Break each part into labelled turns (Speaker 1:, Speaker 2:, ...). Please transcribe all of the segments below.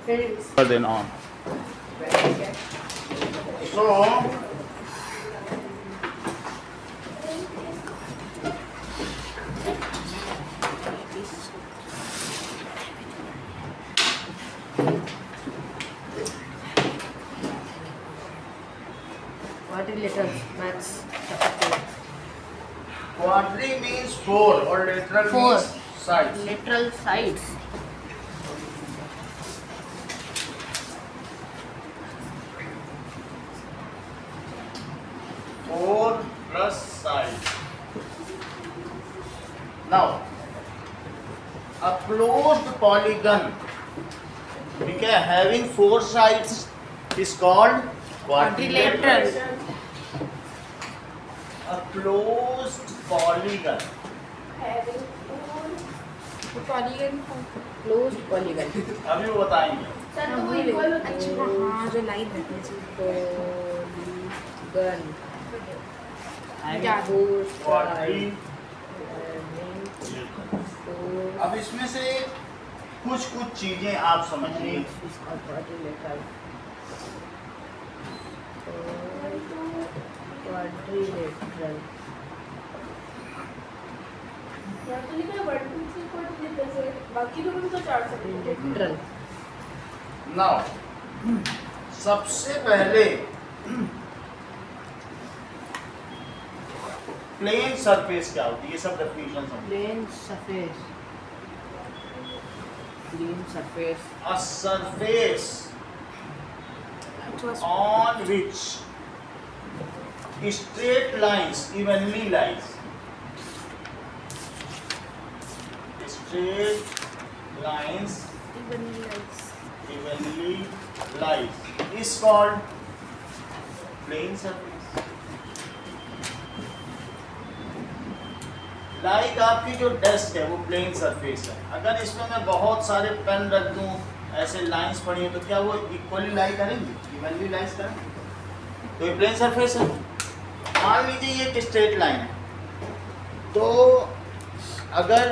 Speaker 1: कर देना on. So
Speaker 2: Quadrilateral maths.
Speaker 1: quadri means four और lateral
Speaker 2: Four.
Speaker 1: means sides.
Speaker 2: Lateral sides.
Speaker 1: Four plus sides. Now, a closed polygon, ठीक है, having four sides is called quadrilateral. A closed polygon.
Speaker 2: Closed polygon.
Speaker 1: अभी वो बताएंगे।
Speaker 2: हाँ जो line रहती है polygon.
Speaker 1: Quadri. अब इसमें से कुछ चीजें आप समझिए।
Speaker 2: Quadrilateral.
Speaker 3: बाकी लोगों को तो 4 सकते
Speaker 2: Lateral.
Speaker 1: नाउ सबसे पहले प्लेन सरफेस क्या होती है, ये सब डेफिनेशन समझिए।
Speaker 2: Plane surface. Plane surface.
Speaker 1: A surface on which straight lines evenly lies. Straight lines evenly lies is called plane surface. Like आपकी जो डेस्क है वो प्लेन सरफेस है। अगर इसमें मैं बहुत सारे पेन रख दूं, ऐसे लाइंस पड़ी हैं, तो क्या वो इक्वली लाई करेंगे, इवनली लाइज करेंगे? तो ये प्लेन सरफेस है। मान लीजिए ये एक स्ट्रेट लाइन है, तो अगर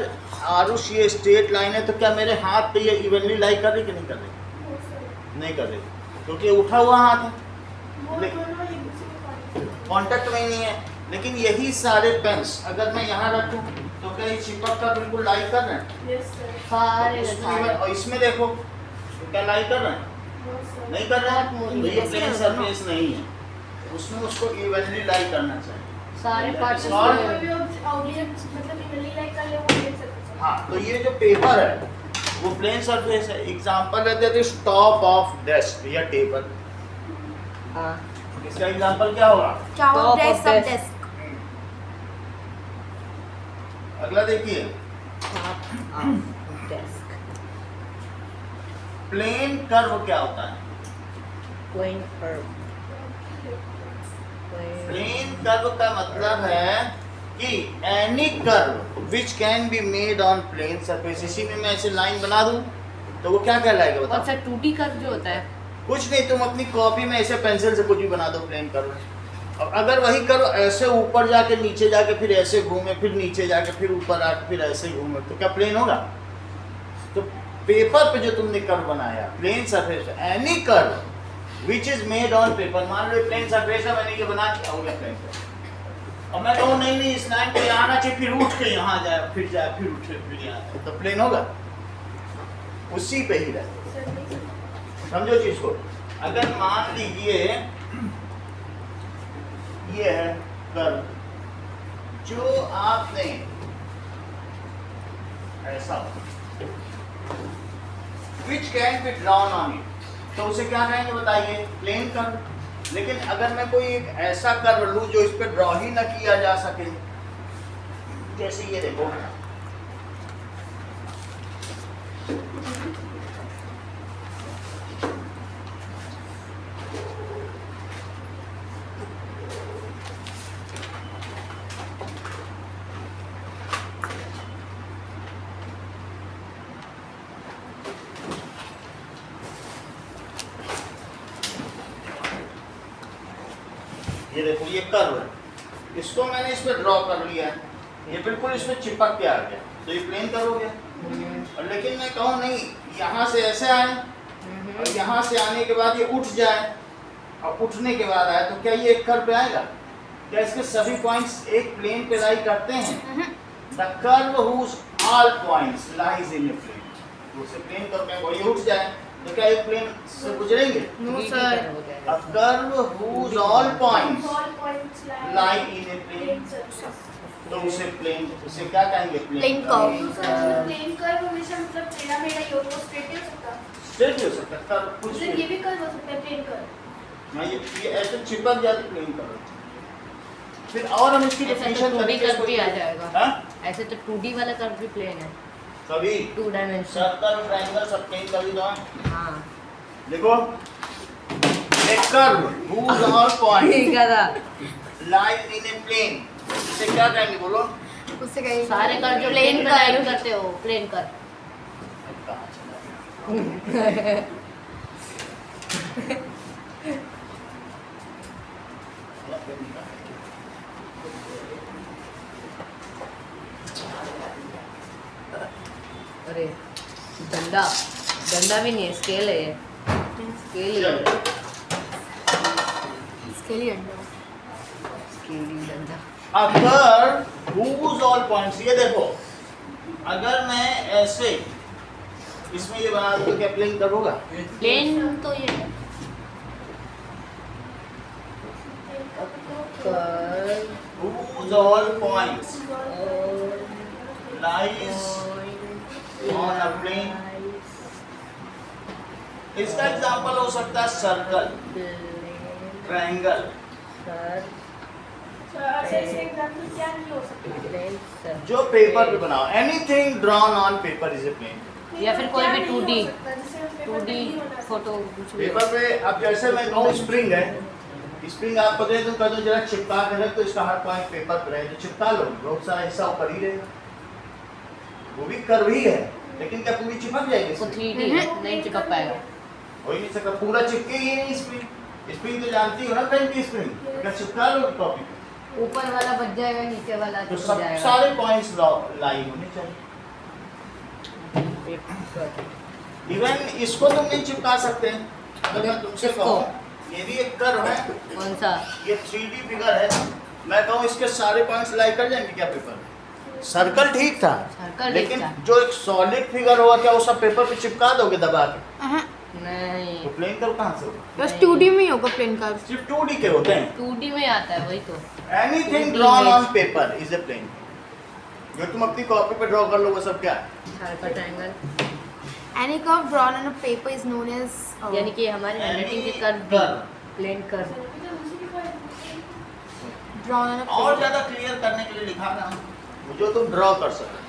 Speaker 1: आरुष ये स्ट्रेट लाइन है तो क्या मेरे हाथ पे ये इवनली लाई कर रही कि नहीं कर रही? नहीं कर रही, क्योंकि ये उठा हुआ हाथ है, कांटेक्ट में ही नहीं है। लेकिन यही सारे पेन्स अगर मैं यहाँ रखूं तो क्या ये चिपक कर बिल्कुल लाई कर रहे हैं?
Speaker 2: सारे
Speaker 1: और इसमें देखो तो क्या लाई कर रहे हैं? नहीं कर रहे हैं। तो ये प्लेन सरफेस नहीं है, उसमें उसको इवनली लाई करना चाहिए।
Speaker 2: सारे पार्ट्स
Speaker 1: हाँ, तो ये जो पेपर है वो प्लेन सरफेस है। एग्जांपल है that is top of desk या टेबल।
Speaker 2: हाँ
Speaker 1: इसका एग्जांपल क्या होगा?
Speaker 2: Top of desk.
Speaker 1: अगला देखिए,
Speaker 2: Top of desk.
Speaker 1: Plane curve क्या होता है?
Speaker 2: Plane curve.
Speaker 1: प्लेन कर्व का मतलब है कि any curve which can be made on plane surface. इसी में मैं ऐसे लाइन बना दूं तो वो क्या कहलाएगा
Speaker 2: कौन
Speaker 1: बताओ?
Speaker 2: सा 2D कर्व जो होता है?
Speaker 1: कुछ नहीं, तुम अपनी कॉपी में ऐसे पेंसिल से कुछ भी बना दो प्लेन कर्व। और अगर वही कर्व ऐसे ऊपर जाके नीचे जाके फिर ऐसे घूमे, फिर नीचे जाके फिर ऊपर आके फिर ऐसे घूमे, तो क्या प्लेन होगा? तो पेपर पे जो तुमने कर्व बनाया plane surface, any curve which is made on paper, मान लो प्लेन सरफेस है, मैंने ये बना दिया, हो गया प्लेन सरफेस। और मैं कहूँ नहीं इस लाइन पे यहाँ आना चाहिए, फिर उठ के यहाँ जाए, फिर जाए, फिर उठे, फिर यहाँ जाए, तो प्लेन होगा? उसी पे ही रहे। समझो चीज को। अगर मान लीजिए ये है कर्व, जो आपने ऐसा which can be drawn on it, तो उसे क्या कहेंगे बताइए? Plane curve. लेकिन अगर मैं कोई एक ऐसा कर्व लूं जो इस पे ड्रॉ ही ना किया जा सके, जैसे ये देखो, ये देखो ये कर्व है, इसको मैंने इस पे ड्रॉ कर लिया है, ये बिल्कुल इसमें चिपक के आ गया, तो ये प्लेन कर्व हो गया। और लेकिन मैं कहूँ नहीं यहाँ से ऐसे आए और यहाँ से आने के बाद ये उठ जाए, और उठने के बाद आए तो क्या ये एक कर्व पे आएगा? क्या इसके सभी पॉइंट्स एक प्लेन पे लाई करते हैं? The curve whose all points lies in a plane. तो उसे प्लेन कर्व में वो ये उठ जाए तो क्या एक प्लेन से गुजरेंगे?
Speaker 2: No sir.
Speaker 1: A curve whose all points
Speaker 3: All points
Speaker 1: lie in a plane, तो उसे प्लेन, उसे क्या कहेंगे?
Speaker 2: Plane curve.
Speaker 3: प्लेन कर्व हमेशा मतलब टेढ़ा मेढ़ा ही हो, वो स्ट्रेट ही हो सकता।
Speaker 1: स्ट्रेट हो सकता है, कर्व कुछ
Speaker 3: सर ये
Speaker 1: भी।
Speaker 3: भी कर्व हो सकता है, प्लेन कर्व।
Speaker 1: हाँ, ये ऐसे चिपक जाती प्लेन कर्व। फिर और हम इसकी
Speaker 2: ऐसा तो
Speaker 1: डेफिनेशन
Speaker 2: 2D कर्व भी आ जाएगा।
Speaker 1: हाँ?
Speaker 2: ऐसे तो 2D वाला कर्व भी प्लेन है,
Speaker 1: सभी
Speaker 2: 2 डायमेंशन।
Speaker 1: सर्कल, ट्रायंगल सब प्लेन कर दी हैं।
Speaker 2: हाँ
Speaker 1: देखो, एक कर्व whose all points
Speaker 2: ठीक है था।
Speaker 1: lie in a plane, इसे क्या कहेंगे बोलो?
Speaker 2: उससे कहीं सारे कर्व जो प्लेन कर्व करते हो, प्लेन कर्व।
Speaker 1: कहाँ चला गया?
Speaker 2: अरे डंडा, डंडा भी नहीं है, स्केल है ये, स्केल ही है, स्केल ही डंडा, स्केल ही डंडा।
Speaker 1: अगर whose all points, ये देखो, अगर मैं ऐसे इसमें ये बना दूं तो क्या प्लेन कर्व होगा?
Speaker 2: प्लेन तो ये है।
Speaker 1: Whose all points lies on a plane, इसका एग्जांपल हो सकता है सर्कल, ट्रायंगल।
Speaker 3: ऐसे एग्जांपल क्या नहीं हो सकता?
Speaker 1: जो पेपर पे बनाओ, anything drawn on paper is a plane.
Speaker 2: या फिर कोई भी 2D
Speaker 3: 2D
Speaker 2: फोटो कुछ भी।
Speaker 1: पेपर पे अब जैसे मैं कहूँ स्प्रिंग है, स्प्रिंग आप पकड़े तो कह दो जरा चिपका के रख, तो इसका हर पॉइंट पेपर पे रहे तो चिपका लो, बहुत सारा हिस्सा ऊपर ही रहेगा, वो भी कर्व ही है, लेकिन क्या पूरी चिपक जाएगी?
Speaker 2: वो 3D नहीं चिपक पाएगा।
Speaker 1: हो ही नहीं सकता, पूरा चिपके ही नहीं स्प्रिंग। स्प्रिंग तो जानती हो ना, पेन की स्प्रिंग, क्या चिपका लो टॉपिक,
Speaker 2: ऊपर वाला बच जाएगा, नीचे वाला
Speaker 1: तो
Speaker 2: चिपक
Speaker 1: सब
Speaker 2: जाएगा।
Speaker 1: सारे पॉइंट्स लाइन होने चाहिए। इवन इसको तुम नहीं चिपका सकते, अगर मैं तुमसे
Speaker 2: किसको?
Speaker 1: कहूँ ये भी एक कर्व है,
Speaker 2: कौन सा?
Speaker 1: ये 3D फिगर है, मैं कहूँ इसके सारे पॉइंट्स लाई कर जाएंगे क्या पेपर? सर्कल ठीक था,
Speaker 2: सर्कल
Speaker 1: लेकिन
Speaker 2: ठीक था।
Speaker 1: जो एक सॉलिड फिगर होगा क्या वो सब पेपर पे चिपका दोगे दबा के?
Speaker 2: नहीं,
Speaker 1: तो प्लेन कर्व कहाँ से होगा?
Speaker 4: बस 2D में ही होगा प्लेन कर्व।
Speaker 1: सिर्फ 2D के होते हैं।
Speaker 2: 2D में आता है वही तो।
Speaker 1: Anything
Speaker 2: 2D
Speaker 1: drawn on
Speaker 2: image।
Speaker 1: Paper is a plane. जो तुम अपनी कॉपी पे ड्रॉ कर लो वो सब क्या है?
Speaker 2: Circle, triangle,
Speaker 4: Any curve drawn on a paper is known as
Speaker 2: यानी कि हमारी हैंडराइटिंग के कर्व भी plane curve.
Speaker 4: drawn on a
Speaker 1: और
Speaker 4: paper.
Speaker 1: ज्यादा क्लियर करने के लिए लिखा ना, जो तुम ड्रॉ कर सको,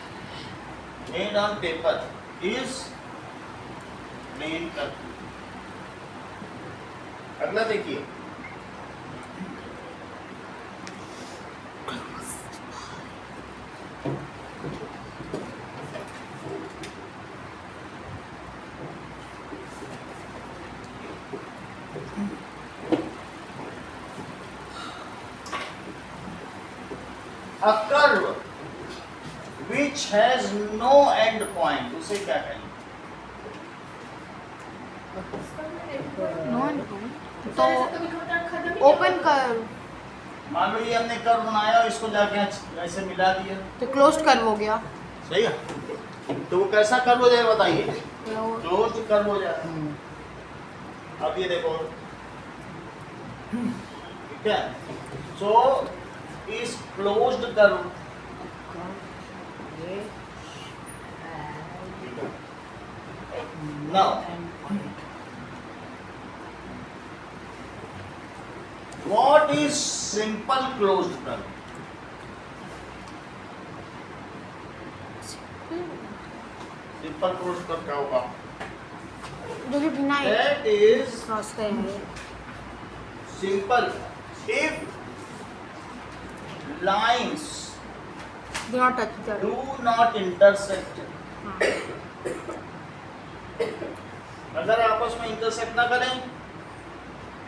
Speaker 1: made on paper is plane curve. अगला देखिए, a curve which has no end point, उसे क्या कहेंगे?
Speaker 4: No,
Speaker 3: तो
Speaker 4: तो open curve
Speaker 1: मान लो ये हमने कर्व बनाया और इसको जाके ऐसे मिला दिया,
Speaker 4: तो closed curve हो गया।
Speaker 1: सही है? तो वो कैसा कर्व हो जाएगा बताइए? क्लोज कर्व हो जाएगा। अब ये देखो, ठीक है, सो इस closed curve now what is simple closed curve? Simple closed curve क्या होगा?
Speaker 4: जो कि बिना
Speaker 1: That is
Speaker 4: क्रॉस करेंगे।
Speaker 1: simple if lines
Speaker 4: Do not touch each other.
Speaker 1: do not intersect. अगर आपस में इंटरसेक्ट ना करें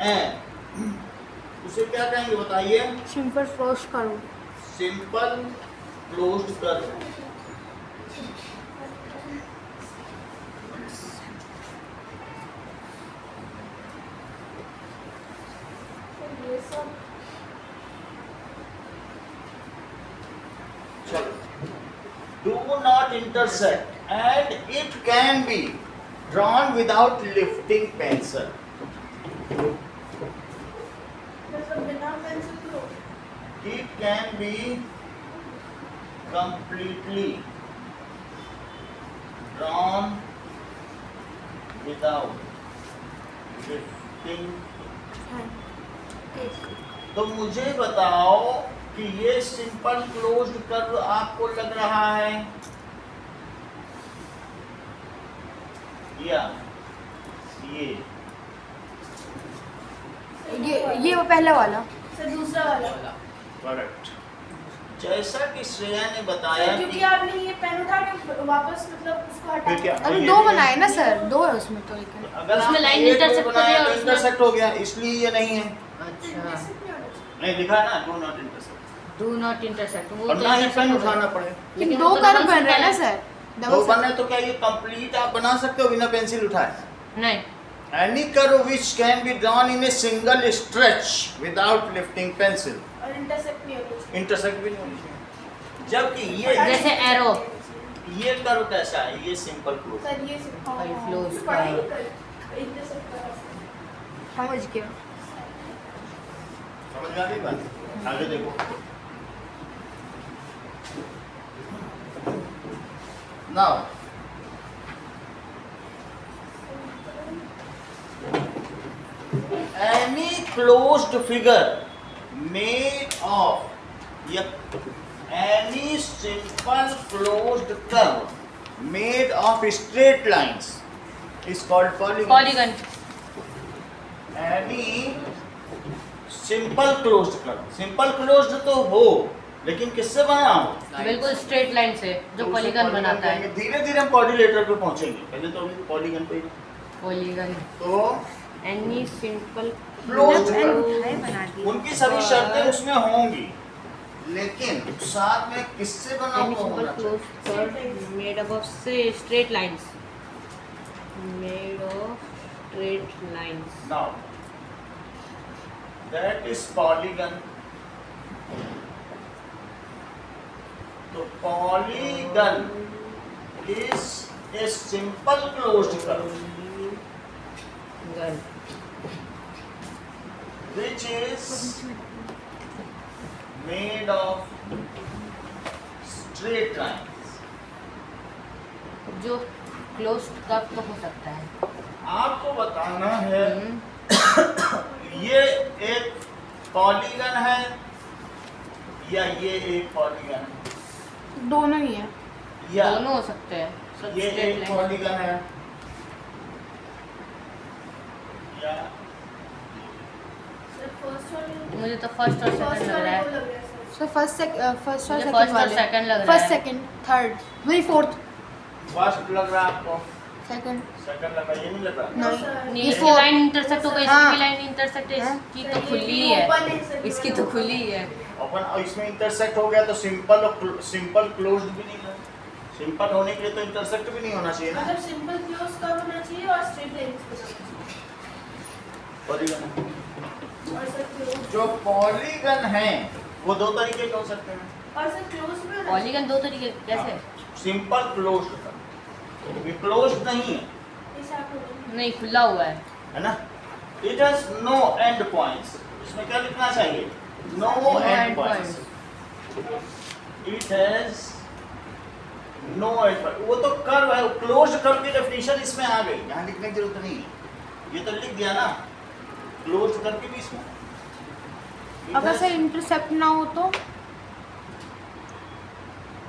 Speaker 1: and उसे क्या कहेंगे बताइए?
Speaker 4: Simple closed curve.
Speaker 1: Simple closed curve.
Speaker 3: Sir
Speaker 1: चलो, do not intersect and it can be drawn without lifting pencil.
Speaker 3: मतलब बिना पेंसिल के हो
Speaker 1: It can be completely drawn without lifting. तो मुझे बताओ कि ये सिंपल क्लोज्ड कर्व आपको लग रहा है या
Speaker 4: ये वो पहला वाला।
Speaker 3: सर दूसरा वाला
Speaker 1: करेक्ट। जैसा कि श्रेया ने बताया
Speaker 3: सर क्योंकि आपने ये पेन उठा के वापस मतलब उसको हटा
Speaker 1: फिर क्या?
Speaker 4: अरे
Speaker 1: ये
Speaker 4: दो
Speaker 1: भी-
Speaker 4: बनाए ना सर, दो है उसमें तो लेकिन।
Speaker 1: अगर
Speaker 2: उसमें
Speaker 1: आप
Speaker 2: लाइन
Speaker 1: एक
Speaker 2: intersect
Speaker 1: को
Speaker 2: कर रही है
Speaker 1: बनाया
Speaker 2: और
Speaker 1: तो
Speaker 2: उसमें-
Speaker 1: intersect हो गया, इसलिए ये नहीं है।
Speaker 2: अच्छा,
Speaker 1: नहीं लिखा है ना, do not intersect,
Speaker 2: do not intersect, वो
Speaker 1: और
Speaker 2: तो
Speaker 1: ना ही
Speaker 2: intersect
Speaker 1: पेन
Speaker 2: हो गया।
Speaker 1: उठाना पड़े।
Speaker 2: लेकिन
Speaker 4: दो
Speaker 2: वो तो
Speaker 4: कर्व
Speaker 2: double
Speaker 4: बन रहे हैं ना
Speaker 2: circle
Speaker 4: सर,
Speaker 1: दो
Speaker 4: डबल
Speaker 1: बनने तो क्या ये कंप्लीट आप बना सकते हो बिना पेंसिल उठाए?
Speaker 2: नहीं,
Speaker 1: Any curve which can be drawn in a single stretch without lifting pencil.
Speaker 3: और इंटरसेक्ट नहीं होता
Speaker 1: इंटरसेक्ट भी नहीं होनी चाहिए। जबकि ये
Speaker 2: जैसे एरो।
Speaker 1: ये कर्व कैसा है? ये सिंपल क्लोज।
Speaker 3: सर ये
Speaker 2: और close
Speaker 3: पढ़ाई
Speaker 2: का-
Speaker 3: कर इंटरसेक्ट कर
Speaker 4: समझ गया।
Speaker 1: समझ में आ गई बात? आगे देखो। Now any closed figure made of any simple closed curve made of straight lines is called polygon.
Speaker 2: Polygon.
Speaker 1: Any simple closed curve, simple closed तो हो लेकिन किससे बना हो?
Speaker 2: बिल्कुल स्ट्रेट लाइन से जो
Speaker 1: तो उसे
Speaker 2: पॉलीगन
Speaker 1: polygon
Speaker 2: बनाता है।
Speaker 1: कहेंगे। धीरे धीरे हम कोऑर्डिनेटर पे पहुंचेंगे, पहले तो अभी पॉलीगन पे ही।
Speaker 2: पॉलीगन
Speaker 1: तो
Speaker 2: any simple
Speaker 1: Closed
Speaker 4: pen
Speaker 1: curve,
Speaker 4: उठाए बना दिए।
Speaker 1: उनकी सभी शर्तें उसमें होंगी, लेकिन साथ में किससे बना
Speaker 2: एनी
Speaker 1: हुआ
Speaker 2: सिंपल
Speaker 1: होना चाहिए?
Speaker 2: Close curve made up of से straight lines, made of straight lines.
Speaker 1: Now that is polygon. तो polygon is a simple closed curve
Speaker 2: gun
Speaker 1: which is made of straight lines.
Speaker 2: जो क्लोज कर्व तो हो सकता है।
Speaker 1: आपको बताना है
Speaker 2: हम्म,
Speaker 1: ये एक पॉलीगन है या ये एक पॉलीगन है,
Speaker 4: दोनों ही है।
Speaker 1: या
Speaker 2: दोनों हो सकते हैं। सब
Speaker 1: ये
Speaker 2: straight
Speaker 1: एक
Speaker 2: line।
Speaker 1: पॉलीगन है, या
Speaker 3: सर फर्स्ट वाले
Speaker 2: मुझे तो फर्स्ट और
Speaker 3: फर्स्ट
Speaker 2: सेकंड लग
Speaker 3: वाले
Speaker 2: रहा
Speaker 3: को
Speaker 2: है।
Speaker 3: लग रहा है सर
Speaker 4: सर फर्स्ट और
Speaker 2: मुझे
Speaker 4: सेकंड
Speaker 2: first और
Speaker 4: वाले।
Speaker 2: second लग रहा
Speaker 4: फर्स्ट
Speaker 2: है।
Speaker 4: सेकंड थर्ड वही फोर्थ
Speaker 1: फर्स्ट लग रहा है आपको,
Speaker 4: सेकंड।
Speaker 1: सेकंड लग रहा है, ये नहीं लग रहा?
Speaker 3: नो
Speaker 4: नहीं।
Speaker 3: सर
Speaker 2: ये
Speaker 4: ये
Speaker 2: इसकी
Speaker 4: fourth।
Speaker 2: लाइन इंटरसेक्ट हो गई,
Speaker 4: हाँ।
Speaker 2: इसकी लाइन इंटरसेक्ट है,
Speaker 4: हाँ।
Speaker 2: इसकी
Speaker 3: सर,
Speaker 2: तो
Speaker 3: ये
Speaker 2: खुली
Speaker 3: भी
Speaker 2: है,
Speaker 3: open है, सर, ये
Speaker 2: इसकी
Speaker 3: वाला
Speaker 2: तो खुली है।
Speaker 1: अपन और इसमें इंटरसेक्ट हो गया तो सिंपल क्लोज्ड भी नहीं है। सिंपल होने के लिए तो इंटरसेक्ट भी नहीं होना चाहिए ना।
Speaker 3: मतलब सिंपल क्लोज कर्व होना चाहिए और स्ट्रेट लाइंस होना चाहिए
Speaker 1: पॉलीगन
Speaker 3: और सर क्लोज
Speaker 1: जो पॉलीगन है वो दो तरीके के हो सकते हैं।
Speaker 3: और सर क्लोज में होना
Speaker 2: पॉलीगन दो तरीके कैसे?
Speaker 1: सिंपल क्लोज्ड का ये क्लोज्ड नहीं है,
Speaker 3: चाहिए इस आप होना
Speaker 2: नहीं, खुला हुआ है।
Speaker 1: है ना? It has no end points. इसमें क्या लिखना चाहिए? No
Speaker 2: No
Speaker 1: end
Speaker 2: end
Speaker 1: points. It has no end point. वो तो कर्व है, क्लोज्ड कर्व की डेफिनेशन इसमें आ गई, यहाँ लिखने की जरूरत नहीं है, ये तो लिख दिया ना क्लोज्ड कर्व के बीच में। It
Speaker 4: अगर
Speaker 1: has-
Speaker 4: सर इंटरसेप्ट ना हो तो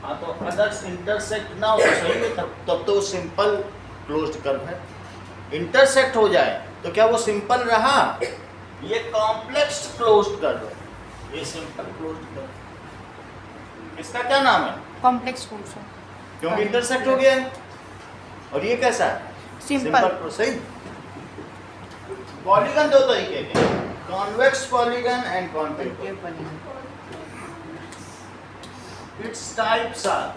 Speaker 1: हाँ तो अगर इंटरसेक्ट ना हो तो सही है, तब तो सिंपल क्लोज्ड कर्व है। इंटरसेक्ट हो जाए तो क्या वो सिंपल रहा? ये कॉम्प्लेक्स क्लोज्ड कर्व है, ये सिंपल क्लोज्ड कर्व। इसका क्या नाम है?
Speaker 4: कॉम्प्लेक्स कोर्स है।
Speaker 1: क्योंकि इंटरसेक्ट हो गया है। और ये कैसा है?
Speaker 4: सिंपल।
Speaker 1: सही। पॉलीगन दो तरीके के, कॉन्वेक्स पॉलीगन एंड कॉन्केव।
Speaker 2: ये polygon
Speaker 1: its types are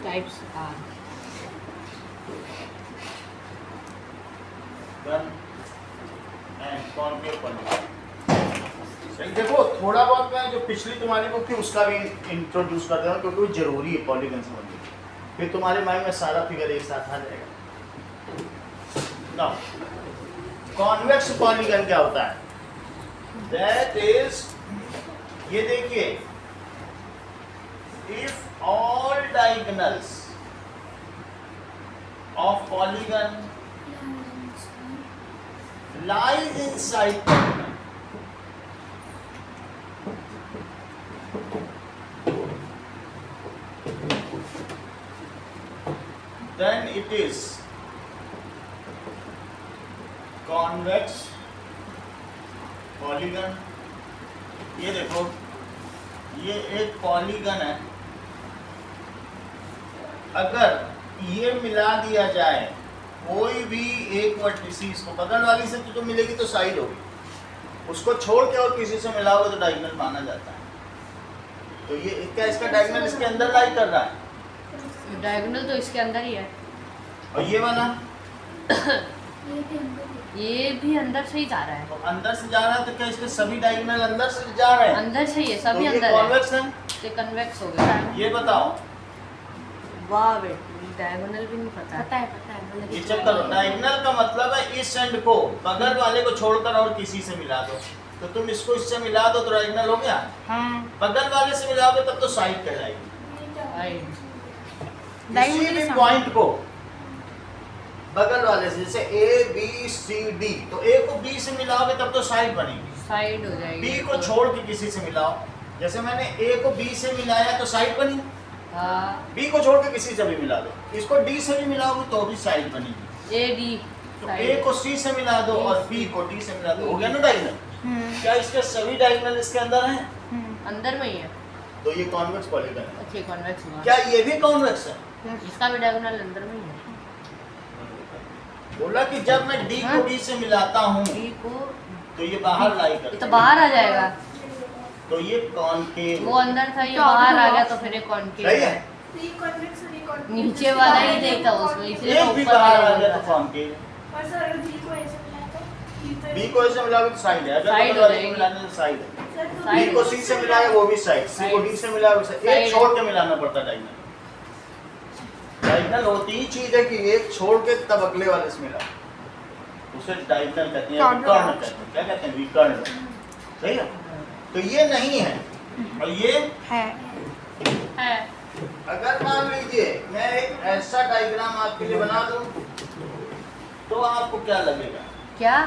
Speaker 2: types are
Speaker 1: one and concave polygon. सही, देखो थोड़ा बहुत मैं जो पिछली तुम्हारी बुक थी उसका भी इंट्रोड्यूस कर दूँ क्योंकि वो जरूरी है पॉलीगन समझने, फिर तुम्हारे माइंड में सारा फिगर एक साथ आ जाएगा। नाउ कॉन्वेक्स पॉलीगन क्या होता है? दैट इज, ये देखिए, if all diagonals of polygon lies inside polygon, then it is convex polygon। ये देखो, ये एक पॉलीगन है, अगर ये मिला दिया जाए कोई भी एक वर्टिसिस को, बगल वाली से तो मिलेगी तो साइड होगी, उसको छोड़ के और किसी से मिलाओगे तो डायगोनल माना जाता है। तो ये क्या इसका डायगोनल इसके अंदर लाई कर रहा है?
Speaker 2: डायगोनल तो इसके अंदर ही है।
Speaker 1: और ये वाला
Speaker 2: ये भी अंदर से ही जा रहा है।
Speaker 1: तो अंदर से जा रहा है, तो क्या इसके सभी डायगोनल अंदर से जा रहे हैं?
Speaker 2: अंदर से ही है,
Speaker 1: तो
Speaker 2: सभी
Speaker 1: ये
Speaker 2: अंदर
Speaker 1: कॉन्वेक्स है,
Speaker 2: ये कन्वेक्स हो गया।
Speaker 1: ये बताओ।
Speaker 2: वाह बेटी, डायगोनल भी नहीं पता।
Speaker 4: पता है मतलब
Speaker 1: ये चेक करो, डायगोनल का मतलब है इस एंड को बगल वाले को छोड़कर और किसी से मिला दो। तो तुम इसको इससे मिला दो तो डायगोनल हो गया।
Speaker 4: हाँ,
Speaker 1: बगल वाले से मिलाओगे तब तो साइड कहलाएगी। किसी भी पॉइंट को बगल वाले से, जैसे ए बी सी डी, तो ए को बी से मिलाओगे तब तो साइड बनेगी।
Speaker 2: साइड हो जाएगी।
Speaker 1: बी को छोड़ के किसी से मिलाओ, जैसे मैंने ए को बी से मिलाया तो साइड बनी।
Speaker 2: हाँ,
Speaker 1: बी को छोड़ के किसी से भी मिला दो, इसको डी से भी मिलाओगे तो भी साइड बनेगी।
Speaker 2: ए डी,
Speaker 1: तो ए को सी से मिला दो और बी को डी से मिला दो, हो गया ना डायगोनल। क्या इसके सभी डायगोनल इसके अंदर हैं?
Speaker 2: अंदर में ही है।
Speaker 1: तो ये कॉन्वेक्स पॉलीगन है।
Speaker 2: अच्छा, कॉन्वेक्स हुआ।
Speaker 1: क्या ये भी कॉन्वेक्स है?
Speaker 2: इसका भी डायगोनल अंदर में ही है।
Speaker 1: बोला कि जब मैं डी को बी से मिलाता हूँ
Speaker 2: डी को,
Speaker 1: तो ये बाहर लाई
Speaker 2: ये
Speaker 1: करता
Speaker 2: तो
Speaker 1: है।
Speaker 2: बाहर आ जाएगा।
Speaker 1: तो ये कॉनकेव,
Speaker 2: वो अंदर था, ये
Speaker 4: तो
Speaker 2: बाहर आ
Speaker 4: तो
Speaker 2: गया, तो फिर ये कॉनकेव
Speaker 1: सही है।
Speaker 2: नीचे वाला ही नहीं था उसमें, इसलिए
Speaker 1: एक
Speaker 2: तो
Speaker 1: भी
Speaker 2: ऊपर
Speaker 1: बाहर आ
Speaker 2: वाला
Speaker 1: गया
Speaker 2: बोला
Speaker 1: तो
Speaker 2: था।
Speaker 1: कॉनकेव।
Speaker 3: और सर अगर बी को ऐसे मिलाया तो
Speaker 1: बी को ऐसे मिलाओगे तो साइड है, अगर
Speaker 2: साइड
Speaker 1: बगल
Speaker 2: हो
Speaker 1: वाले को
Speaker 2: जाएगी।
Speaker 1: मिलाने तो साइड है।
Speaker 3: सर तो
Speaker 1: बी
Speaker 2: साइड
Speaker 1: को सी से मिलाया वो भी साइड, सी को डी से मिलाया वो साइड। एक
Speaker 2: साइड।
Speaker 1: छोड़ के मिलाना पड़ता है डायगोनल। डायगोनल होती ही चीज है कि एक छोड़ के तब अगले वाले से मिला, उसे डायगोनल कहते हैं,
Speaker 4: Counter
Speaker 1: विकर्ण
Speaker 4: box।
Speaker 1: कहते हैं। क्या कहते हैं? विकर्ण। सही है। तो ये नहीं है और ये
Speaker 4: है।
Speaker 1: अगर मान लीजिए मैं एक ऐसा डायग्राम आपके लिए बना दूं तो आपको क्या लगेगा?
Speaker 2: क्या?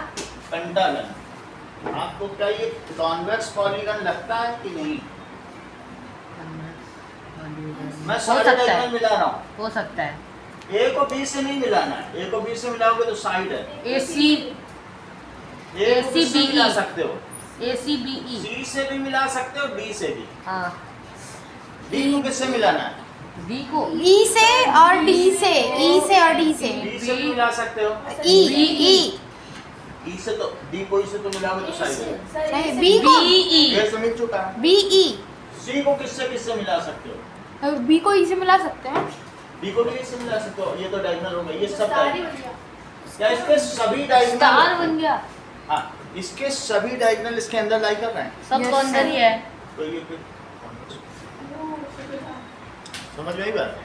Speaker 1: पेंटागन। आपको क्या ये कॉन्वेक्स पॉलीगन लगता है कि नहीं? मैं
Speaker 2: हो
Speaker 1: सारे
Speaker 2: सकता
Speaker 1: डायग्राम
Speaker 2: है,
Speaker 1: मिला रहा हूँ।
Speaker 2: हो सकता है।
Speaker 1: ए को बी से नहीं मिलाना है, ए को बी से मिलाओगे तो साइड है।
Speaker 2: ए सी,
Speaker 1: ए को किससे
Speaker 2: ACBE।
Speaker 1: मिला सकते हो?
Speaker 2: ए सी बी ई।
Speaker 1: सी से भी मिला सकते हो, डी से भी।
Speaker 2: हाँ,
Speaker 1: डी को किससे मिलाना है?
Speaker 2: डी को
Speaker 4: ई से और डी से, ई से और डी से,
Speaker 1: डी से भी मिला सकते हो।
Speaker 4: ई ई
Speaker 1: ई से तो डी को ई से तो मिलाओगे तो साइड है।
Speaker 4: सही, बी को
Speaker 2: बी ई।
Speaker 1: ये समझ चुका है।
Speaker 4: बी ई,
Speaker 1: सी को किससे किससे मिला सकते हो?
Speaker 4: बी को ई से मिला सकते हैं।
Speaker 1: बी को भी इससे मिला सकते हो। ये तो डायगोनल हो गया, ये सब
Speaker 3: स्टार ही
Speaker 1: डायगोनल।
Speaker 3: बन गया।
Speaker 1: क्या इसके सभी
Speaker 2: स्टार
Speaker 1: डायगोनल?
Speaker 2: बन गया।
Speaker 1: हाँ, इसके सभी डायगोनल इसके अंदर लाई कर रहे हैं।
Speaker 2: सब
Speaker 4: Yes,
Speaker 2: तो अंदर
Speaker 4: sir।
Speaker 2: ही है।
Speaker 1: तो ये फिर समझ में आई बात?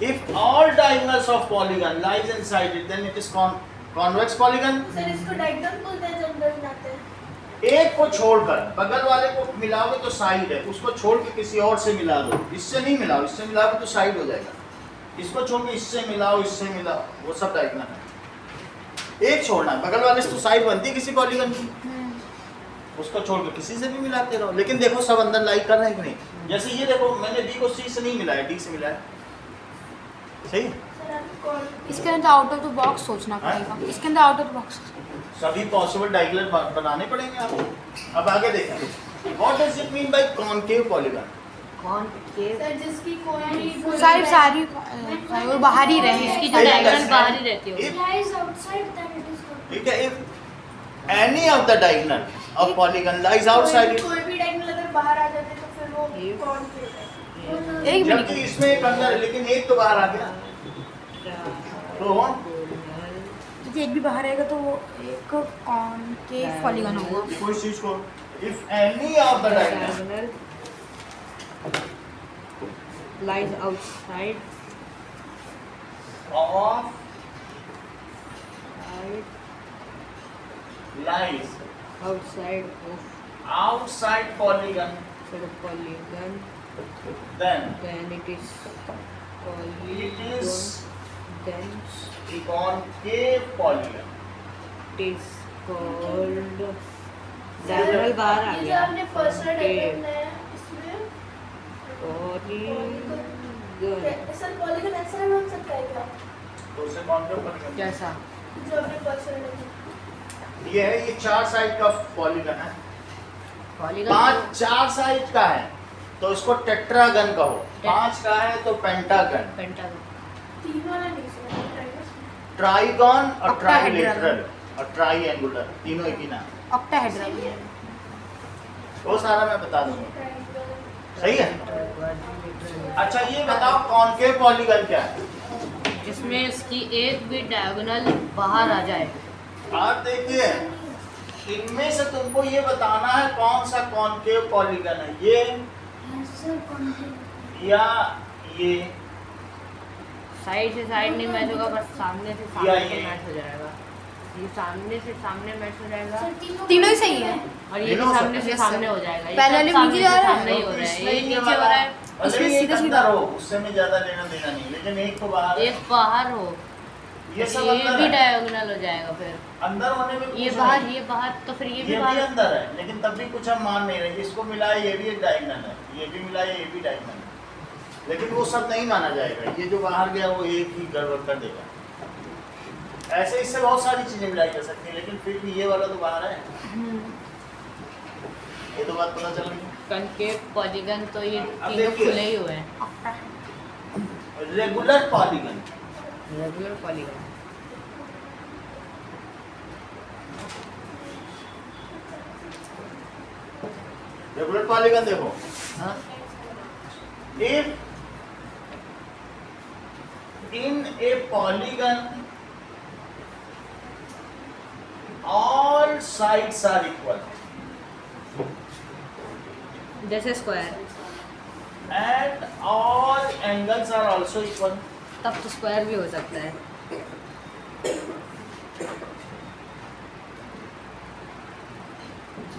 Speaker 1: If all diagonals of polygon lies inside it, then it is convex polygon.
Speaker 3: Sir इसको डायगोनल बोलते हैं जब अंदर बनाते हैं।
Speaker 1: एक को छोड़कर बगल वाले को मिलाओगे तो साइड है, उसको छोड़ के किसी और से मिला दो। इससे नहीं मिलाओ, इससे मिलाओगे तो साइड हो जाएगा। इसको छोड़ के इससे मिलाओ, इससे मिलाओ, वो सब डायगोनल है। एक छोड़ना है, बगल वाले से तो साइड बनती है किसी पॉलीगन की, उसको छोड़ के किसी से भी मिलाते रहो। लेकिन देखो सब अंदर लाई कर रहे हैं कि नहीं? जैसे ये देखो, मैंने बी को सी से नहीं मिलाया, डी से मिलाया। सही है?
Speaker 3: सर आप कौन
Speaker 4: इसके अंदर आउट ऑफ द बॉक्स सोचना पड़ेगा, इसके अंदर आउट ऑफ द बॉक्स।
Speaker 1: सभी पॉसिबल डायगोनल बनाने पड़ेंगे आपको। अब आगे देखें, what does it mean by concave polygon?
Speaker 2: Concave,
Speaker 3: sir जिसकी कोई
Speaker 4: सारी वो बाहर ही रहे
Speaker 2: इसकी
Speaker 4: हैं।
Speaker 2: जो डायगोनल बाहर ही रहती है।
Speaker 3: lies outside then it is called
Speaker 1: ठीक है, if any of the diagonal of polygon lies outside it,
Speaker 3: कोई भी डायगोनल अगर बाहर आ जाते तो फिर वो
Speaker 2: ये-
Speaker 3: कौन है?
Speaker 4: एक मिनट,
Speaker 1: जबकि इसमें एक अंदर है लेकिन एक तो बाहर आ गया, तो
Speaker 4: क्योंकि एक भी बाहर आएगा तो वो एक कॉनकेव पॉलीगन होगा।
Speaker 1: देखो इस चीज को, if any of the diagram
Speaker 2: diagonal lies outside
Speaker 1: of
Speaker 2: side
Speaker 1: lies
Speaker 2: outside
Speaker 1: outside polygon,
Speaker 2: of polygon,
Speaker 1: then
Speaker 2: then it is
Speaker 1: it is
Speaker 2: then
Speaker 1: a concave polygon.
Speaker 2: it is called diagonal बाहर आ
Speaker 3: ये जो
Speaker 2: गया
Speaker 3: आपने पर्सनल
Speaker 2: concave
Speaker 3: डायग्राम बनाया इसमें
Speaker 2: polygon
Speaker 3: sir polygon ऐसा बन सकता है क्या?
Speaker 1: तो उसे concave polygon
Speaker 2: कैसा
Speaker 3: जो आपने पर्सनल डायग्राम
Speaker 1: ये है, ये 4 साइड का पॉलीगन है,
Speaker 2: polygon
Speaker 1: 4 साइड का है तो इसको टेट्रागन कहो, 5 का है तो पेंटागन,
Speaker 2: pentagon
Speaker 3: तीन वाला नहीं समझ
Speaker 1: ट्राइगन और
Speaker 4: Octahedral.
Speaker 1: ट्राइलेटरल और ट्राइएंगुलर, तीनों एक ही नाम।
Speaker 4: ऑक्टाहेड्रल।
Speaker 1: वो सारा मैं बता दूंगा, सही है। अच्छा ये बताओ कॉनकेव पॉलीगन क्या है?
Speaker 2: जिसमें इसकी एक भी डायगोनल बाहर आ जाए।
Speaker 1: आप देखिए, इनमें से तुमको ये बताना है कौन सा कॉनकेव पॉलीगन है, ये या ये
Speaker 2: साइड से साइड नहीं मैच होगा, बस सामने से
Speaker 1: या
Speaker 2: सामने
Speaker 1: ये।
Speaker 2: मैच हो जाएगा। ये सामने से सामने मैच हो जाएगा
Speaker 4: तीनों ही सही है।
Speaker 2: और ये भी
Speaker 1: तीनों
Speaker 2: सामने
Speaker 1: सब-
Speaker 2: से
Speaker 4: yes,
Speaker 2: सामने
Speaker 4: sir.
Speaker 2: हो जाएगा। ये
Speaker 4: पहले
Speaker 2: सब
Speaker 4: वाले
Speaker 2: सामने
Speaker 4: नीचे
Speaker 2: से
Speaker 4: जा रहा है,
Speaker 2: सामने ही हो रहा है,
Speaker 1: इसमें
Speaker 2: ये
Speaker 1: ये
Speaker 2: नीचे हो
Speaker 1: वाला-
Speaker 2: रहा है,
Speaker 1: भले
Speaker 4: इसमें
Speaker 1: एक
Speaker 4: सीधा-
Speaker 1: अंदर हो, उससे में ज्यादा लेना देना नहीं, लेकिन एक तो बाहर है।
Speaker 2: एक बाहर हो,
Speaker 1: ये सब
Speaker 2: ये
Speaker 1: अंदर
Speaker 2: भी
Speaker 1: है।
Speaker 2: डायगोनल हो जाएगा। फिर
Speaker 1: अंदर होने में कुछ
Speaker 2: ये
Speaker 1: नहीं।
Speaker 2: बाहर तो फिर ये
Speaker 1: ये
Speaker 2: भी
Speaker 1: भी
Speaker 2: बाहर।
Speaker 1: अंदर है, लेकिन तब भी कुछ हम मान नहीं रहे। इसको मिलाए ये भी एक डायगोनल है, ये भी मिलाए ये भी डायगोनल है, लेकिन वो सब नहीं माना जाएगा। ये जो बाहर गया वो एक ही गड़बड़ कर देगा। ऐसे इससे बहुत सारी चीजें मिलाई जा सकती है, लेकिन फिर भी ये वाला तो बाहर है। ये तो बात पता चल गई।
Speaker 2: कनकेव पॉलीगन तो ये
Speaker 1: अब
Speaker 2: तीनों
Speaker 1: देखिए।
Speaker 2: खुले ही हुए हैं।
Speaker 1: Regular polygon,
Speaker 2: regular polygon
Speaker 1: regular polygon देखो,
Speaker 2: हाँ
Speaker 1: if in a polygon all sides are equal
Speaker 2: जैसे square,
Speaker 1: and all angles are also equal,
Speaker 2: तब तो स्क्वायर भी हो सकता है।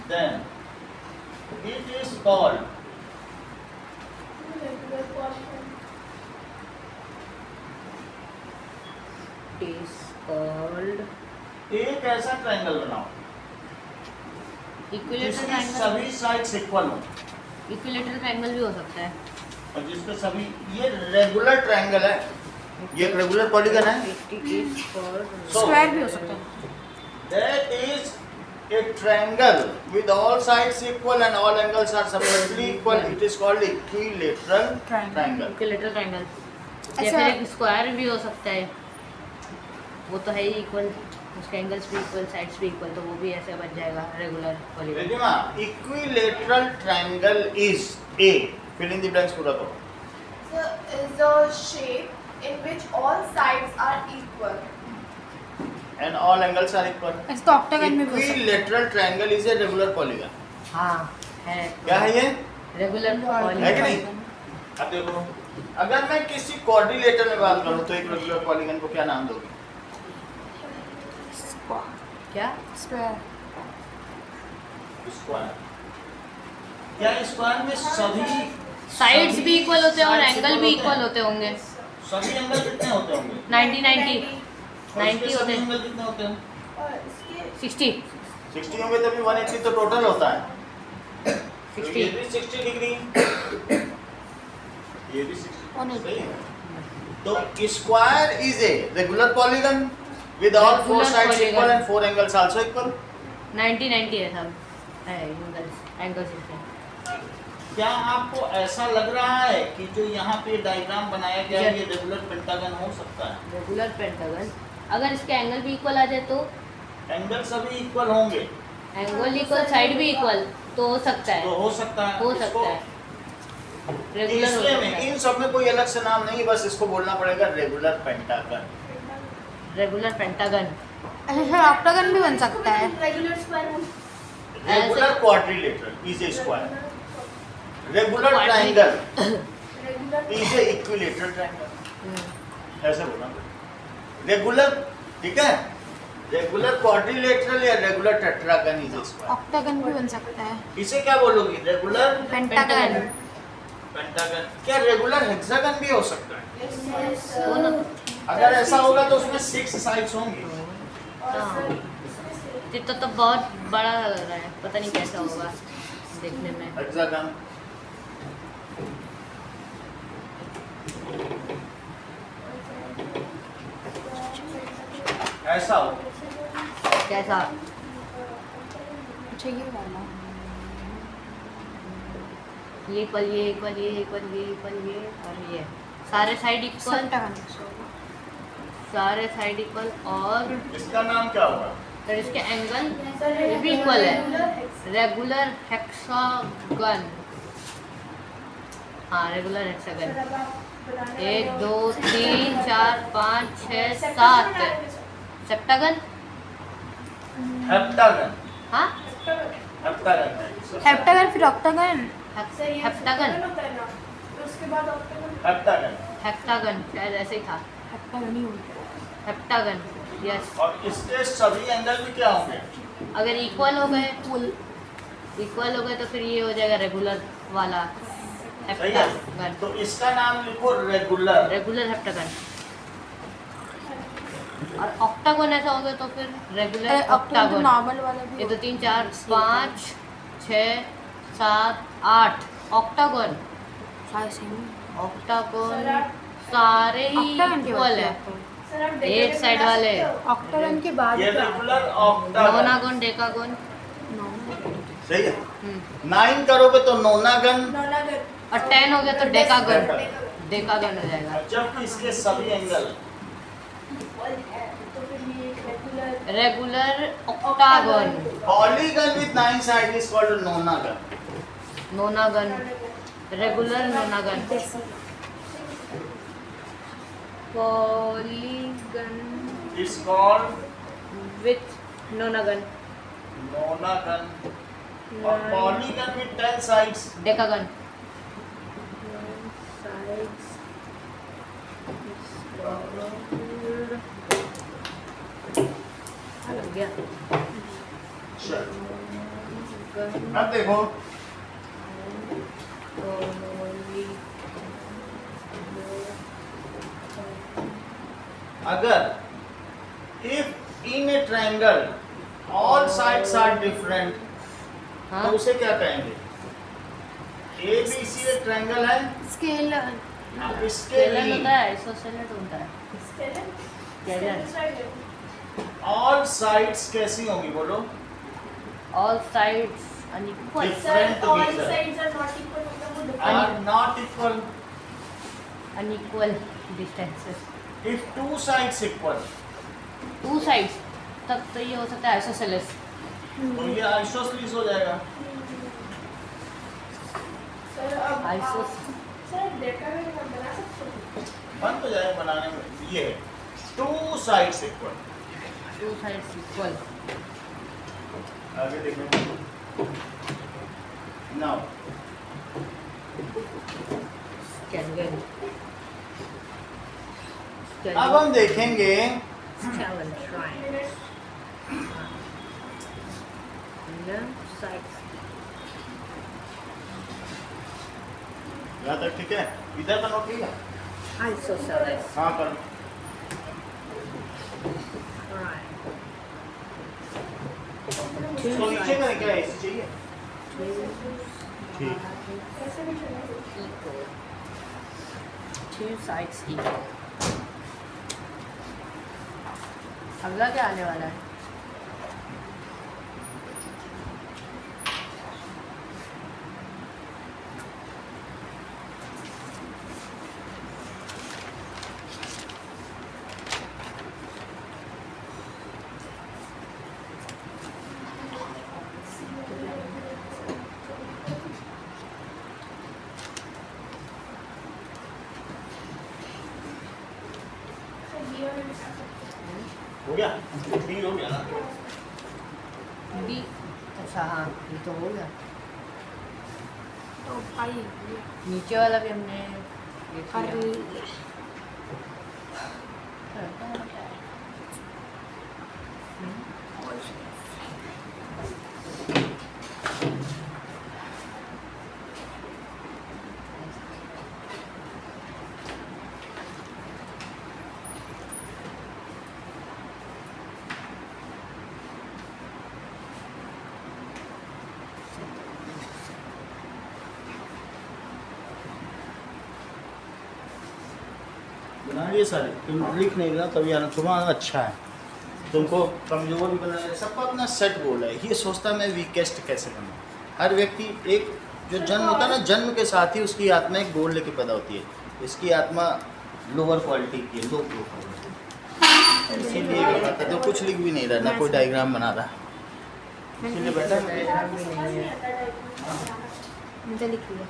Speaker 1: then it is called
Speaker 2: It is called
Speaker 1: एक ऐसा ट्रायंगल बनाओ
Speaker 2: इक्विलेटरल
Speaker 1: जिसकी
Speaker 2: ट्रायंगल।
Speaker 1: सभी साइड्स इक्वल हो
Speaker 2: इक्विलेटरल ट्रायंगल भी हो सकता है।
Speaker 1: और जिसके सभी, ये रेगुलर ट्रायंगल है, ये एक रेगुलर पॉलीगन है।
Speaker 2: It is called
Speaker 4: स्क्वायर भी हो सकता है।
Speaker 1: That is a triangle with all sides equal and all angles are separately equal. It is called equilateral triangle.
Speaker 2: Equilateral triangle. या
Speaker 4: अच्छा।
Speaker 2: फिर एक स्क्वायर भी हो सकता है, वो तो है ही इक्वल, उसके एंगल्स भी इक्वल, साइड्स भी इक्वल, तो वो भी ऐसे बन जाएगा regular polygon.
Speaker 1: Ridhima, equilateral triangle is a, fill in the blanks पूरा करो।
Speaker 3: So, is a shape in which all sides are equal.
Speaker 1: And all angles are equal.
Speaker 4: ऐसे तो ऑक्टागन में भी हो सकता है।
Speaker 1: Equilateral triangle is a regular polygon.
Speaker 2: हाँ है।
Speaker 1: क्या है ये?
Speaker 2: रेगुलर
Speaker 1: है कि नहीं? अब देखो, अगर मैं किसी कोऑर्डिनेटर में बात करूं तो एक रेगुलर पॉलीगन को क्या नाम दोगे?
Speaker 2: क्या?
Speaker 4: स्क्वायर।
Speaker 1: स्क्वायर। क्या स्क्वायर में सभी
Speaker 2: साइड्स भी इक्वल होते हैं और
Speaker 1: sides
Speaker 2: एंगल भी
Speaker 1: equal
Speaker 2: इक्वल होते होंगे।
Speaker 1: सभी एंगल कितने होते होंगे?
Speaker 2: 90
Speaker 1: और इसके
Speaker 2: 90 होते
Speaker 1: सभी
Speaker 2: हैं।
Speaker 1: एंगल कितने होते हैं?
Speaker 3: और इसके
Speaker 2: 60
Speaker 1: 60 होंगे तभी 180 तो टोटल होता है। तो
Speaker 2: 60
Speaker 1: ये भी 60 डिग्री, ये भी 60,
Speaker 4: 180।
Speaker 1: सही है। तो square is a regular polygon with all four
Speaker 2: Regular
Speaker 1: sides
Speaker 2: polygon.
Speaker 1: equal and four angles also equal.
Speaker 2: 90 है सब है एंगल्स इसके।
Speaker 1: क्या आपको ऐसा लग रहा है कि जो यहाँ पे डायग्राम बनाया गया है ये रेगुलर पेंटागन हो सकता है?
Speaker 2: रेगुलर पेंटागन अगर इसके एंगल भी इक्वल आ जाए तो
Speaker 1: एंगल सभी इक्वल होंगे
Speaker 2: एंगल इक्वल, साइड भी इक्वल, तो हो सकता
Speaker 1: तो
Speaker 2: है,
Speaker 1: हो सकता है।
Speaker 2: हो
Speaker 1: इसको-
Speaker 2: सकता है रेगुलर हो
Speaker 1: इसलिए
Speaker 2: सकता
Speaker 1: में
Speaker 2: है।
Speaker 1: इन सब में कोई अलग से नाम नहीं, बस इसको बोलना पड़ेगा रेगुलर पेंटागन।
Speaker 2: रेगुलर पेंटागन
Speaker 4: अच्छा सर ऑक्टागन भी बन सकता है।
Speaker 3: Regular square
Speaker 1: regular quadrilateral is a square, regular triangle
Speaker 3: regular
Speaker 1: is a equilateral triangle, ऐसे बोला रेगुलर, ठीक है। रेगुलर क्वाड्रिलेटरल या regular tetragon is a square.
Speaker 4: Octagon भी बन सकता है।
Speaker 1: इसे क्या बोलोगी? Regular
Speaker 4: pentagon.
Speaker 1: पेंटागन। क्या रेगुलर हेक्सागन भी हो सकता है?
Speaker 3: यस
Speaker 2: वो ना
Speaker 1: अगर ऐसा होगा तो उसमें 6 साइड्स होंगी।
Speaker 2: तो बहुत बड़ा लग रहा है, पता नहीं कैसा होगा देखने में।
Speaker 1: हेक्सागन ऐसा हो,
Speaker 2: कैसा?
Speaker 4: अच्छा ये वाला।
Speaker 2: ये इक्वल, ये इक्वल, ये इक्वल, ये इक्वल, ये और ये सारे साइड इक्वल,
Speaker 4: सेप्टागन।
Speaker 2: सारे साइड इक्वल और
Speaker 1: इसका नाम क्या होगा?
Speaker 2: फिर इसके एंगल ये भी इक्वल है। रेगुलर हेक्सागन, हाँ रेगुलर हेक्सागन। 1 2 3 4 5 6 7 सेप्टागन,
Speaker 1: हेप्टागन,
Speaker 2: हाँ
Speaker 1: हेप्टागन है।
Speaker 4: हेप्टागन फिर ऑक्टागन।
Speaker 2: हेप्टागन,
Speaker 3: उसके बाद ऑक्टागन।
Speaker 1: हेप्टागन
Speaker 2: हेक्सागन शायद ऐसे ही था।
Speaker 4: हेप्टागन ही होता
Speaker 2: हेप्टागन, यस।
Speaker 1: और इसके सभी एंगल भी क्या होंगे?
Speaker 2: अगर इक्वल हो गए,
Speaker 4: है।
Speaker 2: इक्वल हो गए तो फिर ये हो जाएगा रेगुलर वाला
Speaker 1: सही है।
Speaker 2: हेप्टागन,
Speaker 1: तो इसका नाम लिखो रेगुलर।
Speaker 2: Regular heptagon. और ऑक्टागन ऐसा हो गया तो फिर रेगुलर
Speaker 4: ऑक्टागन तो
Speaker 2: ऑक्टागन।
Speaker 4: नॉर्मल वाला भी
Speaker 2: ये तो
Speaker 4: होता
Speaker 2: 3 4 5 6 7 8 ऑक्टागन।
Speaker 4: है। सेम ही।
Speaker 2: ऑक्टागन सारे ही
Speaker 4: ऑक्टागन के बाद
Speaker 2: इक्वल है।
Speaker 3: सर आप
Speaker 2: एक साइड वाले
Speaker 4: ऑक्टागन के बाद
Speaker 1: ये
Speaker 4: क्या?
Speaker 1: Regular octagon.
Speaker 2: नोनागन, डेकागन।
Speaker 1: सही है।
Speaker 2: हम्म।
Speaker 1: 9 करोगे तो नोनागन,
Speaker 3: नोनागन
Speaker 2: और 10 हो गया तो डेकागन,
Speaker 1: डेकागन।
Speaker 2: डेकागन हो जाएगा।
Speaker 1: जबकि इसके सभी एंगल
Speaker 3: तो फिर ये regular
Speaker 2: regular octagon,
Speaker 1: polygon with 9 side is called नोनागन।
Speaker 2: नोनागन, regular नोनागन। Polygon
Speaker 1: it's called
Speaker 2: with नोनागन,
Speaker 1: नोनागन। और पॉलीगन विद 10 साइड्स
Speaker 2: डेकागन। लग गया।
Speaker 1: अब देखो अगर if in a triangle all sides are different
Speaker 2: हाँ,
Speaker 1: तो उसे क्या कहेंगे? ए बी सी एक ट्रायंगल है,
Speaker 4: स्केलर।
Speaker 1: इसके
Speaker 2: स्केलर
Speaker 1: लिए
Speaker 2: होता है, आइसोसेलेट होता है। स्केलर,
Speaker 1: ऑल साइड्स कैसी होंगी बोलो?
Speaker 2: All sides unequal,
Speaker 1: Different
Speaker 3: all
Speaker 1: together.
Speaker 3: Sides are not equal मतलब वो
Speaker 1: are
Speaker 3: different
Speaker 1: not equal.
Speaker 2: Unequal distances.
Speaker 1: If two sides equal
Speaker 2: 2 sides तब तो ये हो सकता है आइसोसेलेस।
Speaker 1: तो ये आइसोसेलेस हो जाएगा।
Speaker 3: सर अब
Speaker 2: आइसोस
Speaker 3: सर डेकागन हम बना सकते हैं
Speaker 1: बन तो जाएगा बनाने में। ये to sides equal.
Speaker 2: 2 sides equal.
Speaker 1: आगे देखें नाउ
Speaker 2: स्केलर,
Speaker 1: अब हम देखेंगे
Speaker 2: स्केलर ट्रायंगल साइड्स।
Speaker 1: यहाँ तक ठीक है? इधर का नोट लिया?
Speaker 2: आइसोसेलेस
Speaker 1: हाँ कर। इसको नीचे करें क्या? ऐसे चाहिए? ठीक।
Speaker 3: कैसे भी चलेगा
Speaker 2: equal, 2 sides equal। अगला क्या आने वाला है?
Speaker 3: सर ये वाला बना सकते हैं
Speaker 1: हो गया 3 हो गया ना।
Speaker 2: बी अच्छा हाँ ये तो हो गया।
Speaker 4: तो भाई
Speaker 2: नीचे वाला भी हमने देख
Speaker 4: कर
Speaker 2: लिया।
Speaker 4: लिया।
Speaker 1: बना लिए सारे, तुम लिख नहीं रहा तभी आना तुम्हारा अच्छा है, तुमको कमजोर भी बना है। सबका अपना सेट गोल है, ये सोचता है मैं वीकेस्ट कैसे बनूं। हर व्यक्ति एक जो जन्म होता है ना, जन्म के साथ ही उसकी आत्मा एक गोल लेके पैदा होती है। इसकी आत्मा लोअर क्वालिटी की है, लो प्रोफाइल, इसीलिए ये बताता तो कुछ लिख भी नहीं रहा, ना कोई डायग्राम बना रहा, इसीलिए बेटा
Speaker 4: मुझे लिख लिया।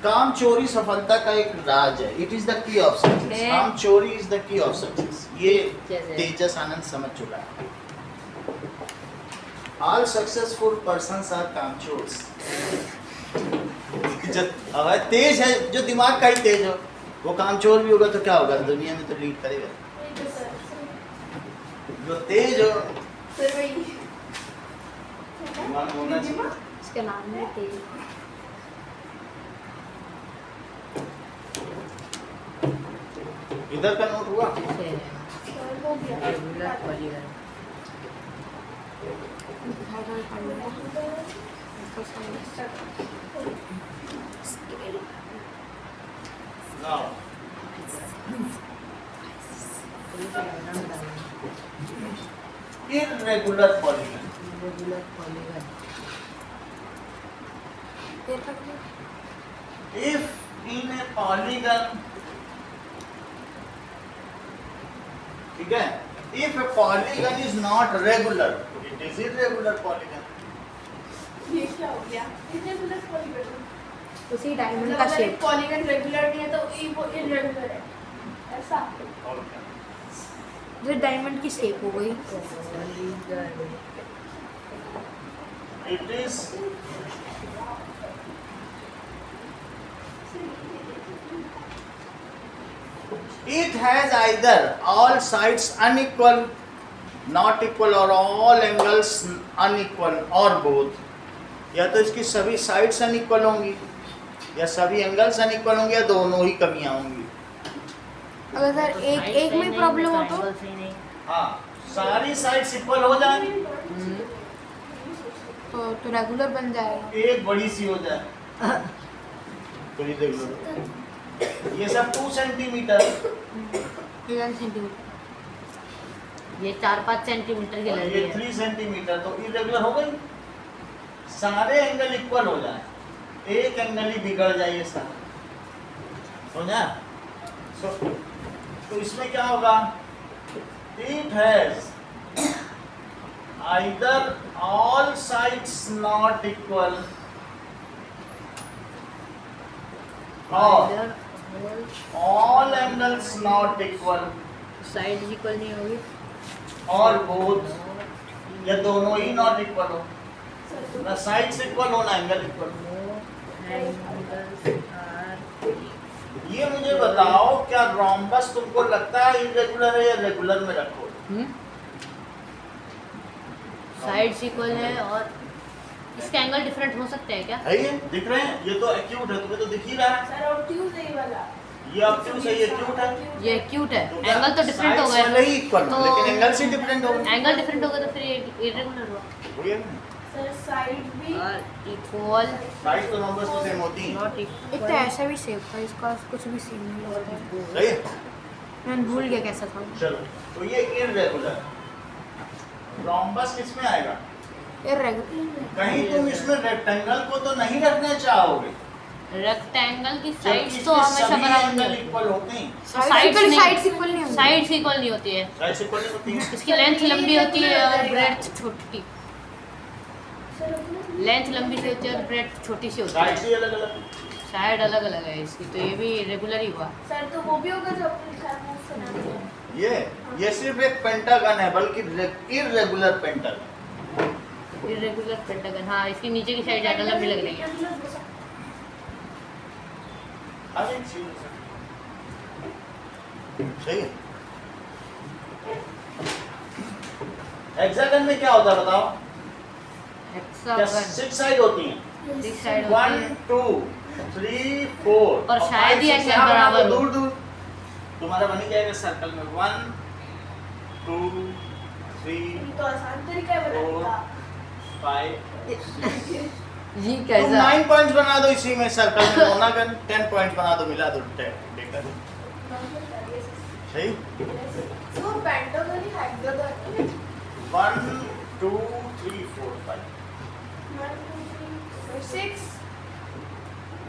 Speaker 1: काम चोरी सफलता का एक राज है। It is the key of success.
Speaker 2: है।
Speaker 1: काम चोरी is the key of success. ये
Speaker 2: जैसे?
Speaker 1: तेजस आनंद समझ चुका है। ऑल सक्सेसफुल पर्सन्स आर कामचोर्स। अगर तेज है, जो दिमाग का ही तेज हो, वो कामचोर भी होगा तो क्या होगा, दुनिया में तो लीड करेगा।
Speaker 3: ठीक है सर।
Speaker 1: जो तेज हो,
Speaker 3: सर वही
Speaker 1: दिमाग होना चाहिए।
Speaker 4: इसका नाम है तेज।
Speaker 1: इधर का नोट हुआ।
Speaker 2: से
Speaker 3: सर हो गया।
Speaker 2: Regular polygon.
Speaker 1: Now, irregular polygon.
Speaker 2: Regular polygon.
Speaker 1: If in a polygon, ठीक है, if a polygon is not regular, it is irregular polygon.
Speaker 3: ये क्या हो गया? Irregular polygon.
Speaker 4: उसी डायमंड
Speaker 3: मतलब
Speaker 4: का
Speaker 3: अगर
Speaker 4: शेप।
Speaker 3: एक पॉलीगन रेगुलर नहीं है तो वो इरेगुलर है, ऐसा।
Speaker 1: और क्या?
Speaker 4: जो डायमंड की शेप हो गई।
Speaker 2: Polygon.
Speaker 1: It is it has either all sides unequal, not equal, or all angles unequal, or both. या तो इसकी सभी साइड्स अनइक्वल होंगी, या सभी एंगल्स अनइक्वल होंगे, या दोनों ही कमियां होंगी।
Speaker 4: अगर सर एक में प्रॉब्लम हो तो
Speaker 2: सही नहीं।
Speaker 1: हाँ, सारी साइड्स इक्वल हो जाए,
Speaker 4: तो रेगुलर बन जाएगा।
Speaker 1: एक बड़ी सी हो जाए तो ये देख लो, ये सब 2 सेंटीमीटर,
Speaker 4: 11 सेंटीमीटर।
Speaker 2: ये 4-5 सेंटीमीटर की लगी
Speaker 1: ये
Speaker 2: है।
Speaker 1: 3 सेंटीमीटर, तो इरेगुलर हो गई। सारे एंगल इक्वल हो जाए, एक एंगल ही बिगड़ जाए, ये सारा हो जाए। तो इसमें क्या होगा, it has either all sides not equal or all angles not equal
Speaker 2: side equal नहीं होगी
Speaker 1: और both, या दोनों ही नॉट इक्वल हो, ना साइड्स इक्वल हो ना एंगल इक्वल। ये मुझे बताओ, क्या रोम्बस तुमको लगता है इरेगुलर है या रेगुलर में रखो?
Speaker 2: साइड्स इक्वल है और इसके एंगल डिफरेंट हो सकते हैं क्या?
Speaker 1: है ये दिख रहे हैं, ये तो एक्यूट है, तुम्हें तो दिख ही रहा है।
Speaker 3: सर ऑब्ट्यूज है ये वाला।
Speaker 1: ये ऑब्ट्यूज है, ये एक्यूट है।
Speaker 2: ये क्यूट है, एंगल तो डिफरेंट हो
Speaker 1: Sides वाले
Speaker 2: गए।
Speaker 1: ही इक्वल
Speaker 2: तो-
Speaker 1: लेकिन एंगल से डिफरेंट हो गए।
Speaker 2: एंगल डिफरेंट हो गए तो फिर इरेगुलर हुआ।
Speaker 1: वही है ना?
Speaker 3: सर साइड भी
Speaker 2: और इक्वल
Speaker 1: साइड तो रोम्बस तो सेम होती हैं।
Speaker 2: नॉट
Speaker 4: एक तो
Speaker 2: इक्वल।
Speaker 4: ऐसा भी शेप था, इसका कुछ भी सीन नहीं होता है।
Speaker 1: सही है?
Speaker 4: मैं भूल गया कैसा था।
Speaker 1: चलो, तो ये इरेगुलर, रोम्बस किस में आएगा?
Speaker 4: इरेगुलर।
Speaker 1: कहीं तुम इसमें रेक्टेंगल को तो नहीं रखना चाहोगे,
Speaker 2: रेक्टेंगल की
Speaker 1: जबकि
Speaker 2: साइड्स तो
Speaker 1: इसके
Speaker 2: हमेशा
Speaker 1: सभी
Speaker 2: बराबर
Speaker 1: एंगल
Speaker 2: नहीं
Speaker 1: इक्वल होते हैं।
Speaker 2: साइड्स नहीं-
Speaker 4: साइड्स इक्वल नहीं होंगी।
Speaker 2: साइड्स इक्वल नहीं होती है।
Speaker 1: साइड्स इक्वल नहीं होती हैं।
Speaker 2: इसकी लेंथ लंबी होती है और ब्रेड्थ छोटी।
Speaker 3: सर अपने
Speaker 2: लेंथ लंबी सी होती है और ब्रेड्थ छोटी सी होती है।
Speaker 1: साइड्स ही अलग अलग।
Speaker 2: साइड अलग अलग है इसकी, तो ये भी रेगुलर ही हुआ।
Speaker 3: सर तो वो भी होगा जो अपने लिखा है उसका नाम क्या है?
Speaker 1: ये सिर्फ एक पेंटागन है, बल्कि इर्रेगुलर पेंटागन।
Speaker 2: इरेगुलर पेंटागन, हाँ इसकी नीचे की साइड ज़्यादा लंबी लग रही है।
Speaker 1: सही है। हेक्सागन में क्या होता है बताओ? क्या
Speaker 2: हेक्सागन
Speaker 1: 6 साइड होती हैं?
Speaker 2: सिक्स साइड होती
Speaker 1: 1
Speaker 2: है
Speaker 1: 2 3 4
Speaker 2: और शायद ही एंगल
Speaker 1: यहाँ बना दो
Speaker 2: बराबर हो।
Speaker 1: दूर दूर, तुम्हारा बन ही जाएगा सर्कल में। 1 2 3
Speaker 3: तो आसान तरीका है बनाने का।
Speaker 1: 5
Speaker 2: ये
Speaker 1: तुम
Speaker 2: कैसा
Speaker 1: 9 पॉइंट्स बना दो इसी में सर्कल में, मोनागन 10 पॉइंट्स बना दो, मिला दो देखकर। सही।
Speaker 3: So pentagon ही hexagon
Speaker 1: 1 2 3 4 5
Speaker 3: 1 2 3 4 6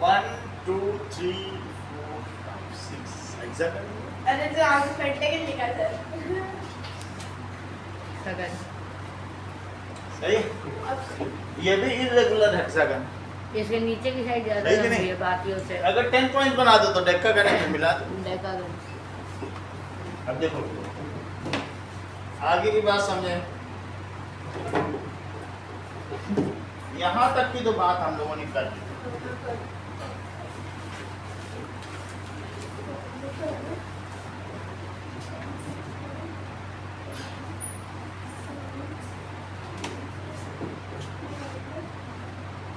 Speaker 1: 1 2 3 4 5 6 हेक्सागन।
Speaker 3: अरे जो आगे पेंटागन लिखा था।
Speaker 2: हेक्सागन।
Speaker 1: सही।
Speaker 3: अब
Speaker 1: ये भी इरेगुलर हेक्सागन।
Speaker 2: इसके नीचे की साइड ज़्यादा
Speaker 1: सही कि
Speaker 2: लंबी
Speaker 1: नहीं?
Speaker 2: है बाकियों से।
Speaker 1: अगर 10 पॉइंट बना दो तो डेकागन में मिला दो।
Speaker 2: डेकागन।
Speaker 1: अब देखो आगे की बात समझे। यहाँ तक की तो बात हम लोगों ने कर ली।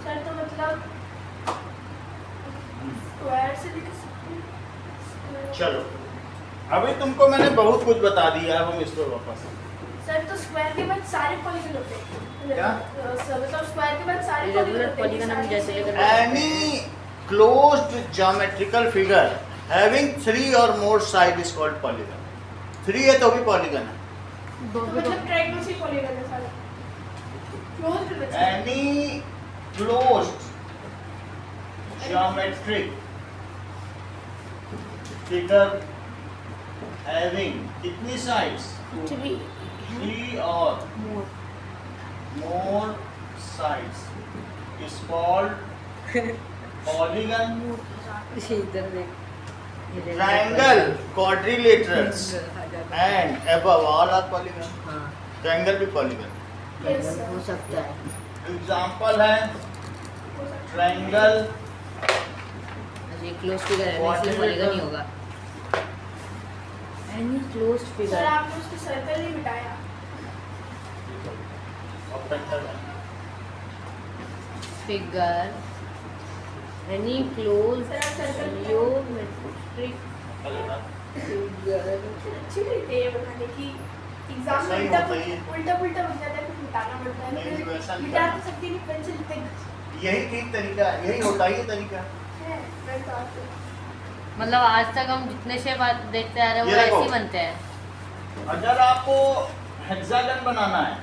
Speaker 3: सर तो मतलब स्क्वायर से लिख सकते हैं।
Speaker 1: चलो अभी तुमको मैंने बहुत कुछ बता दिया, अब हम इस पर वापस।
Speaker 3: सर तो स्क्वायर के बाद सारे पॉलीगन होते हैं।
Speaker 1: क्या?
Speaker 3: सर मतलब स्क्वायर के बाद सारे
Speaker 2: Irregular
Speaker 3: पॉलीगन
Speaker 2: polygon हम जैसे लेकर
Speaker 1: Any closed geometrical figure having 3 or more side is called polygon. 3 है तो भी polygon है।
Speaker 3: तो मतलब ट्रायंगल से पॉलीगन है सारे। क्लोज कर देते हैं।
Speaker 1: Any closed geometric figure having कितनी sides? 3 or more sides is called polygon.
Speaker 2: इधर देख।
Speaker 1: Triangle, quadrilaterals and above all are polygon.
Speaker 2: हाँ
Speaker 1: Triangle भी polygon.
Speaker 3: Yes, sir.
Speaker 2: हो सकता है।
Speaker 1: Example है triangle,
Speaker 2: ये क्लोज फिगर है ना, इसलिए पॉलीगन ही होगा। एनी क्लोज
Speaker 3: सर
Speaker 2: फिगर
Speaker 3: आपने उसके सर्कल नहीं मिटाया।
Speaker 1: और pentagon.
Speaker 2: Figure any close
Speaker 3: sir आप सर्कल
Speaker 2: जियोमेट्रिक
Speaker 1: चलेगा?
Speaker 2: फिगर
Speaker 3: अच्छी रहती है ये बनाने की। एग्जाम में
Speaker 1: सही
Speaker 3: उल्टा
Speaker 1: होता है ये।
Speaker 3: उल्टा पुल्टा बन जाता है, कुछ मिटाना पड़ता है।
Speaker 1: नहीं,
Speaker 3: फिर
Speaker 1: वैसा नहीं
Speaker 3: मिटा
Speaker 1: करना।
Speaker 3: तो सकती नहीं, पेंसिल लिखते
Speaker 1: यही ठीक तरीका है, यही होता ही तरीका।
Speaker 3: हैं। मैं तो आपको
Speaker 2: मतलब आज तक हम जितने शेप देखते आ रहे हैं वो
Speaker 1: ये देखो।
Speaker 2: ऐसे ही बनते हैं।
Speaker 1: अगर आपको हेक्सागन बनाना है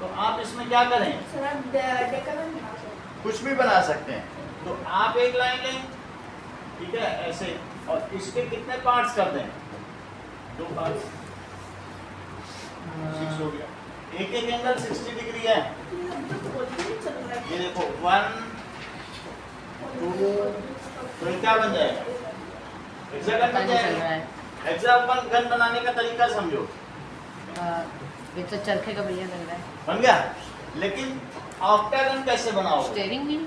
Speaker 1: तो आप इसमें क्या करें?
Speaker 3: सर आप डेकागन बना सकते हैं।
Speaker 1: कुछ भी बना सकते हैं। तो आप एक लाइन लें, ठीक है, ऐसे, और इसके कितने पार्ट्स कर दें? 2 पार्ट्स, 6 हो गया। एक एक एंगल 60 डिग्री है। ये देखो 1 2, तो ये क्या बन जाएगा? हेक्सागन
Speaker 2: पता
Speaker 1: बन
Speaker 2: नहीं चल रहा
Speaker 1: जाएगा।
Speaker 2: है।
Speaker 1: हेक्सागन बनाने का तरीका समझो।
Speaker 2: ये तो चरखे का बढ़िया लग रहा है।
Speaker 1: बन गया। लेकिन ऑक्टागन कैसे बनाओगे?
Speaker 2: स्टीयरिंग व्हील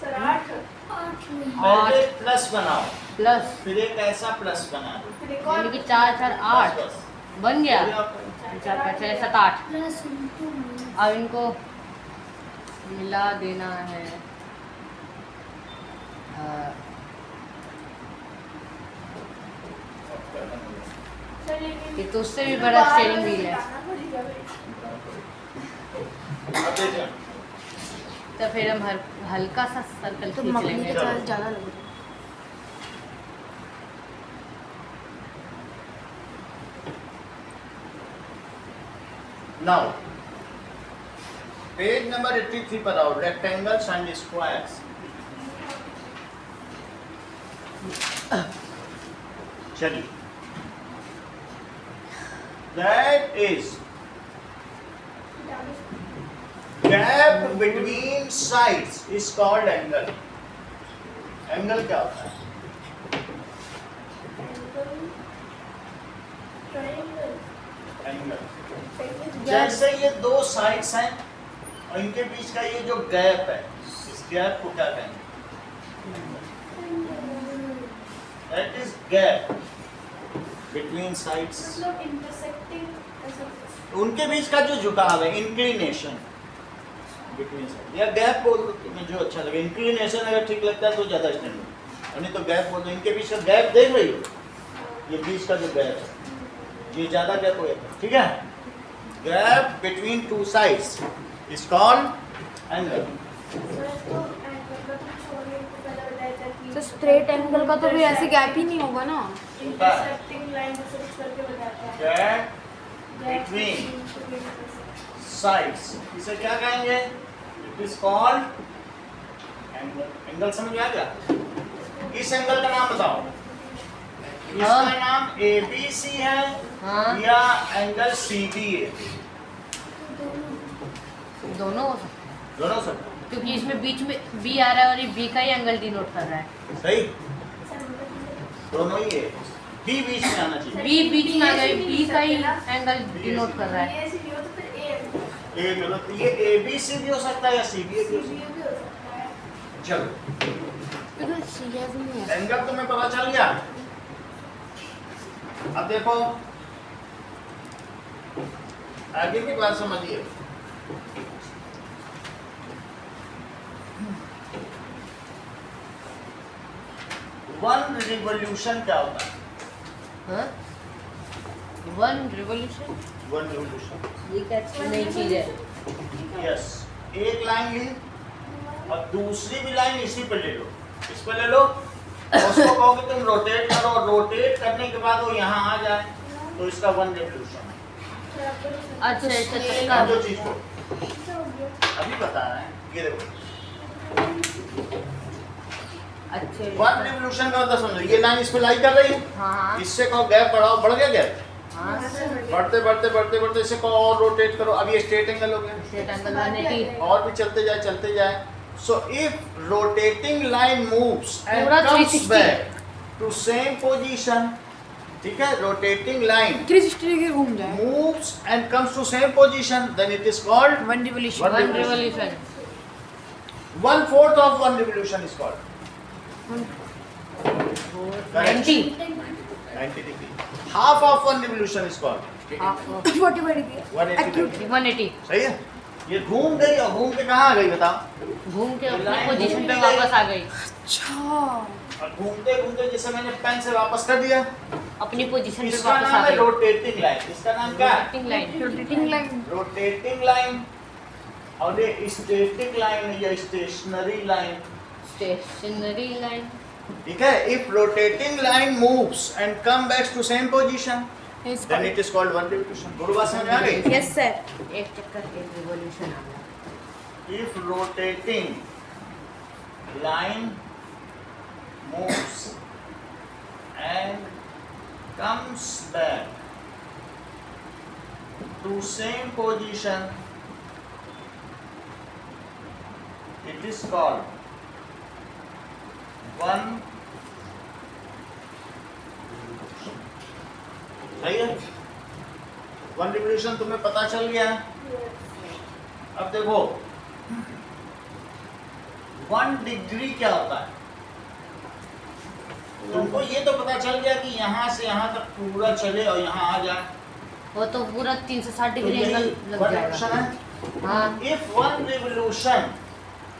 Speaker 3: सर 8
Speaker 1: पहले प्लस बनाओ,
Speaker 2: प्लस
Speaker 1: फिर एक ऐसा प्लस बना दो।
Speaker 3: फिर एक और
Speaker 2: यानी कि 4 4 8
Speaker 1: बस,
Speaker 2: बन गया।
Speaker 1: बस।
Speaker 2: 4 5 6 7 8। अब इनको मिला देना है।
Speaker 3: सर लेकिन
Speaker 2: ये तो उससे भी बड़ा स्टीयरिंग व्हील है।
Speaker 1: अब देखिए,
Speaker 2: तो फिर हम हल्का सा सर्कल
Speaker 4: तो
Speaker 2: खींच
Speaker 4: मम्मी
Speaker 2: लेंगे।
Speaker 4: के साथ ज़्यादा लग रहा है।
Speaker 1: now पेज नंबर 83 पर आओ। Rectangles and squares. चलिए, that is gap between sides is called angle. Angle क्या होता है?
Speaker 3: Triangle
Speaker 1: angle. जैसे ये दो साइड्स हैं और इनके बीच का ये जो गैप है, इस गैप को क्या कहेंगे? That is gap between sides.
Speaker 3: मतलब intersecting ऐसा कुछ।
Speaker 1: उनके बीच का जो झुकाव है, इंक्लिनेशन बिटवीन साइड, या गैप बोल दो तुम्हें जो अच्छा लगे। इंक्लिनेशन अगर ठीक लगता है तो ज़्यादा स्टैंडर्ड, और नहीं तो गैप बोल दो। इनके बीच का गैप देख रही हो, ये बीच का जो गैप है, ये ज़्यादा गैप हो जाता है, ठीक है? Gap between two sides is called angle.
Speaker 4: तो स्ट्रेट एंगल का तो भी ऐसे गैप ही नहीं होगा ना।
Speaker 3: इंटरसेक्टिंग लाइन से कुछ करके बताता है।
Speaker 1: गैप बिटवीन साइड्स, इसे क्या कहेंगे? It is called angle. Angle समझ में आ गया? इस एंगल का नाम बताओ। इसका नाम ABC है
Speaker 2: हाँ।
Speaker 1: या एंगल CBA?
Speaker 2: दोनों हो सकते हैं,
Speaker 1: दोनों सब
Speaker 2: क्योंकि इसमें बीच में बी आ रहा है और ये बी का ही एंगल डिनोट कर रहा है।
Speaker 1: सही, दोनों ही है। बी बीच में आना चाहिए।
Speaker 2: बी बीच में आ गया, बी का ही एंगल डिनोट कर रहा है।
Speaker 3: ये सीधी हो तो फिर ए
Speaker 1: ये गलत, ये ABC भी हो सकता है या CBA भी हो सकता
Speaker 3: भी हो सकता है।
Speaker 1: है। चलो,
Speaker 4: इधर सीधा भी नहीं है।
Speaker 1: एंगल तुम्हें पता चल गया। अब देखो आगे की बात समझिए। वन रिवॉल्यूशन क्या होता है?
Speaker 2: हाँ? वन रिवॉल्यूशन,
Speaker 1: वन रिवॉल्यूशन,
Speaker 2: ये क्या नई चीज है?
Speaker 1: यस। एक लाइन ली और दूसरी भी लाइन इसी पे ले लो, इस पे ले लो, और उसको कहोगे तुम रोटेट करो, और रोटेट करने के बाद वो यहाँ आ जाए, तो इसका वन रिवॉल्यूशन है।
Speaker 2: अच्छा अच्छा
Speaker 1: अब
Speaker 2: अच्छा।
Speaker 1: जो चीज को अभी बता रहे हैं, ये देखो
Speaker 2: अच्छे
Speaker 1: वन रिवॉल्यूशन का मतलब समझो। ये लाइन इस पे लाई कर रही है,
Speaker 2: हाँ
Speaker 1: इससे कहो गैप बढ़ाओ, बढ़ गया गैप,
Speaker 2: हाँ।
Speaker 1: बढ़ते बढ़ते बढ़ते बढ़ते इसे कहो और रोटेट करो। अब ये स्ट्रेट एंगल हो गया,
Speaker 2: स्ट्रेट एंगल 180।
Speaker 1: और भी चलते जाए। So if rotating line moves and
Speaker 2: पूरा
Speaker 1: comes
Speaker 2: 360
Speaker 1: back to same position, ठीक है, रोटेटिंग लाइन
Speaker 4: 360 डिग्री घूम जाए।
Speaker 1: moves and comes to same position, then it is called
Speaker 4: one revolution.
Speaker 1: One
Speaker 2: one revolution.
Speaker 1: 1/4 of one revolution is called
Speaker 2: 90
Speaker 1: 90 degree. Half of one revolution is called
Speaker 2: half
Speaker 4: 45 degree.
Speaker 1: 180 degree.
Speaker 2: 180।
Speaker 1: सही है। ये घूम गई और घूम के कहाँ आ गई बताओ?
Speaker 2: घूम के अपनी
Speaker 1: लाइन
Speaker 2: पोजीशन
Speaker 1: घूम
Speaker 2: पे
Speaker 1: भी
Speaker 2: वापस आ गई।
Speaker 4: अच्छा।
Speaker 1: और घूमते घूमते जैसे मैंने पेन से वापस कर दिया,
Speaker 2: अपनी पोजीशन पे
Speaker 1: इसका
Speaker 2: वापस
Speaker 1: नाम
Speaker 2: आ
Speaker 1: है
Speaker 2: गई।
Speaker 1: Rotating line. इसका नाम क्या है?
Speaker 2: Rotating line.
Speaker 4: Rotating line.
Speaker 1: Rotating line. और ये स्टैटिक लाइन या स्टेशनरी लाइन,
Speaker 2: स्टेशनरी लाइन।
Speaker 1: ठीक है। If rotating line moves and come back to same position, then it is called one revolution. गुरु बात समझ में आ गई?
Speaker 4: Yes sir.
Speaker 2: एक चक्कर एक रिवॉल्यूशन आ गया।
Speaker 1: If rotating line moves and comes back to same position, it is called one revolution. सही है? वन रिवॉल्यूशन तुम्हें पता चल गया। अब देखो 1 डिग्री क्या होता है? तुमको ये तो पता चल गया कि यहाँ से यहाँ तक पूरा चले और यहाँ आ जाए,
Speaker 2: वो तो पूरा 360
Speaker 1: तो
Speaker 2: डिग्री
Speaker 1: यही
Speaker 2: एंगल लग
Speaker 1: one
Speaker 2: जाएगा।
Speaker 1: revolution है।
Speaker 2: हाँ।
Speaker 1: If one revolution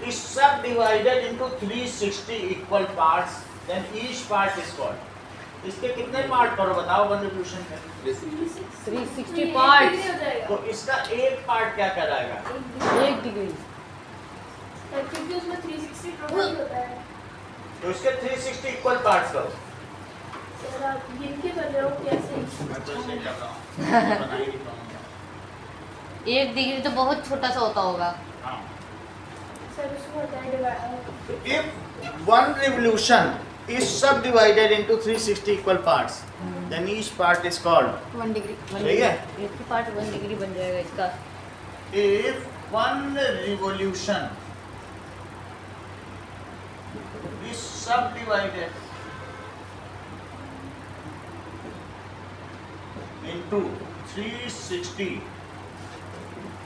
Speaker 1: is subdivided into 360 equal parts, then each part is called. इसके कितने पार्ट करो बताओ वन रिवॉल्यूशन के?
Speaker 2: 360 पार्ट्स।
Speaker 1: तो इसका एक पार्ट क्या कराएगा?
Speaker 2: 1 डिग्री।
Speaker 3: क्योंकि उसमें 360 टोटल होता है।
Speaker 1: तो इसके 360 इक्वल पार्ट्स करो।
Speaker 3: सर आप गिन के कर रहे हो कैसे?
Speaker 1: मैं तो ऐसे ही कर रहा हूँ, बना ही नहीं पाऊंगा।
Speaker 2: 1 डिग्री तो बहुत छोटा सा होता होगा।
Speaker 1: हाँ।
Speaker 3: सर उसमें होता है divide.
Speaker 1: If one revolution is subdivided into 360 equal parts, then each part is called
Speaker 4: 1 degree.
Speaker 1: ठीक है?
Speaker 2: एक ही पार्ट 1 डिग्री बन जाएगा इसका।
Speaker 1: if one revolution is subdivided into 360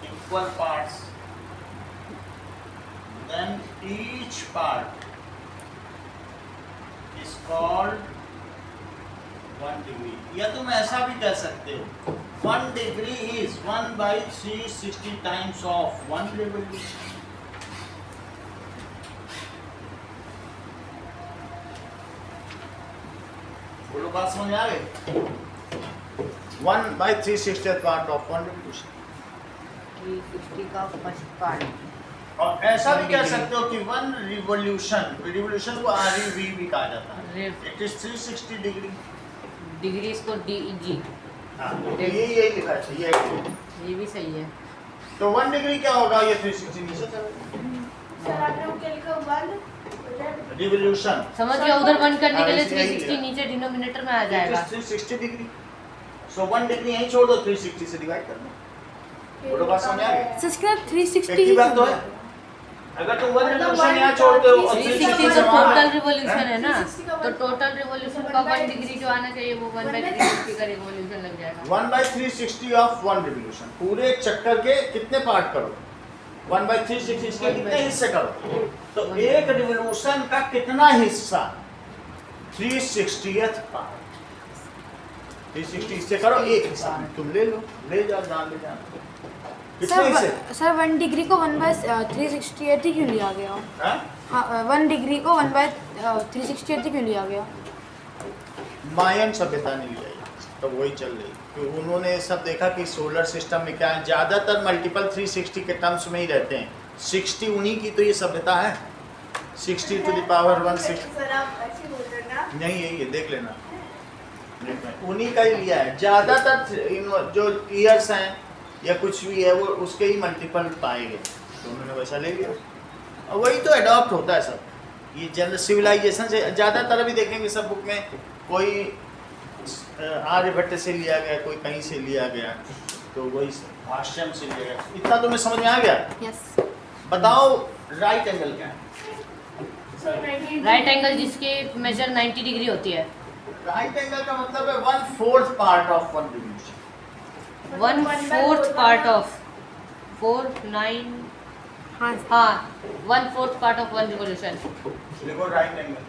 Speaker 1: equal parts, then each part is called 1 degree. या तुम ऐसा भी कह सकते हो 1 degree is 1/360 times of 1 revolution. बोलो बात समझ में आ गई? 1/360 पार्ट ऑफ 1 revolution.
Speaker 2: 360 का फर्स्ट पार्ट।
Speaker 1: और ऐसा भी कह सकते हो कि 1 रिवोल्यूशन को REV भी कहा जाता है. It is 360 degree.
Speaker 2: डिग्री इसको DEG।
Speaker 1: हाँ, यही लिखा है,
Speaker 2: ये भी सही है।
Speaker 1: तो 1 डिग्री क्या होगा? ये 360 नीचे चलेगा.
Speaker 3: सर आपने वो क्या लिखा 1
Speaker 1: रिवोल्यूशन
Speaker 2: समझ गया, उधर बंद करने के लिए
Speaker 1: हाँ, इसे यही
Speaker 2: 360
Speaker 1: लिया।
Speaker 2: नीचे डिनोमिनेटर में आ
Speaker 1: इट
Speaker 2: जाएगा।
Speaker 1: Is 360 degree. सो 1 डिग्री यहीं छोड़ दो, 360 से डिवाइड कर दो. बोलो बात समझ आ गई?
Speaker 4: सब्सक्राइब 360
Speaker 1: एक ही बात तो है. अगर तुम 1 रिवोल्यूशन यहाँ छोड़ते हो और
Speaker 2: 360
Speaker 1: 360
Speaker 2: तो
Speaker 1: वहाँ
Speaker 2: टोटल
Speaker 1: है.
Speaker 2: रिवॉल्यूशन है ना,
Speaker 3: 360 का
Speaker 2: तो टोटल रिवॉल्यूशन का 1 डिग्री जो आना चाहिए वो 1/360 का रिवॉल्यूशन लग जाएगा।
Speaker 1: 1/360 ऑफ 1 रिवोल्यूशन. पूरे एक चक्कर के कितने पार्ट करो? 1/360 इसके कितने हिस्से करो? तो एक रिवोल्यूशन का कितना हिस्सा? 360th part. 360 इससे करो एक हिस्सा. तुम ले लो, ले जाओ, जान ले जाओ. कितने हिस्से?
Speaker 4: सर 1 डिग्री को 1/360 क्यों लिया गया?
Speaker 1: हाँ?
Speaker 4: हाँ 1 डिग्री को 1/360 क्यों लिया गया?
Speaker 1: मायन सभ्यता ने लिया ये, तो वही चल रही. तो उन्होंने सब देखा कि सोलर सिस्टम में क्या है, ज़्यादातर मल्टीपल 360 के टर्म्स में ही रहते हैं. 60 उन्हीं की तो ये सभ्यता है. 60 to the power 160.
Speaker 3: सर आप ऐसे बोल रहे हैं ना।
Speaker 1: नहीं, यही है, देख लेना. उन्हीं का ही लिया है. ज़्यादातर जो ईयर्स हैं या कुछ भी है वो उसके ही मल्टीपल पाए गए, तो उन्होंने वैसा ले लिया. और वही तो अडॉप्ट होता है सब. ये जनरल सिविलाइजेशन से ज़्यादातर अभी देखेंगे सब बुक में, कोई आर्यभट्ट से लिया गया, कोई कहीं से लिया गया, तो वही भाष्यम से लिया गया. इतना तुम्हें समझ में आ गया?
Speaker 4: यस।
Speaker 1: बताओ राइट एंगल क्या है?
Speaker 3: सर 90
Speaker 2: राइट एंगल जिसके मेजर 90 डिग्री होती है।
Speaker 1: राइट एंगल का मतलब है 1/4 part of 1 revolution.
Speaker 2: 1/4 part of 4 9
Speaker 4: हाँ
Speaker 2: हाँ 1/4 पार्ट ऑफ 1 रिवॉल्यूशन।
Speaker 1: देखो right angle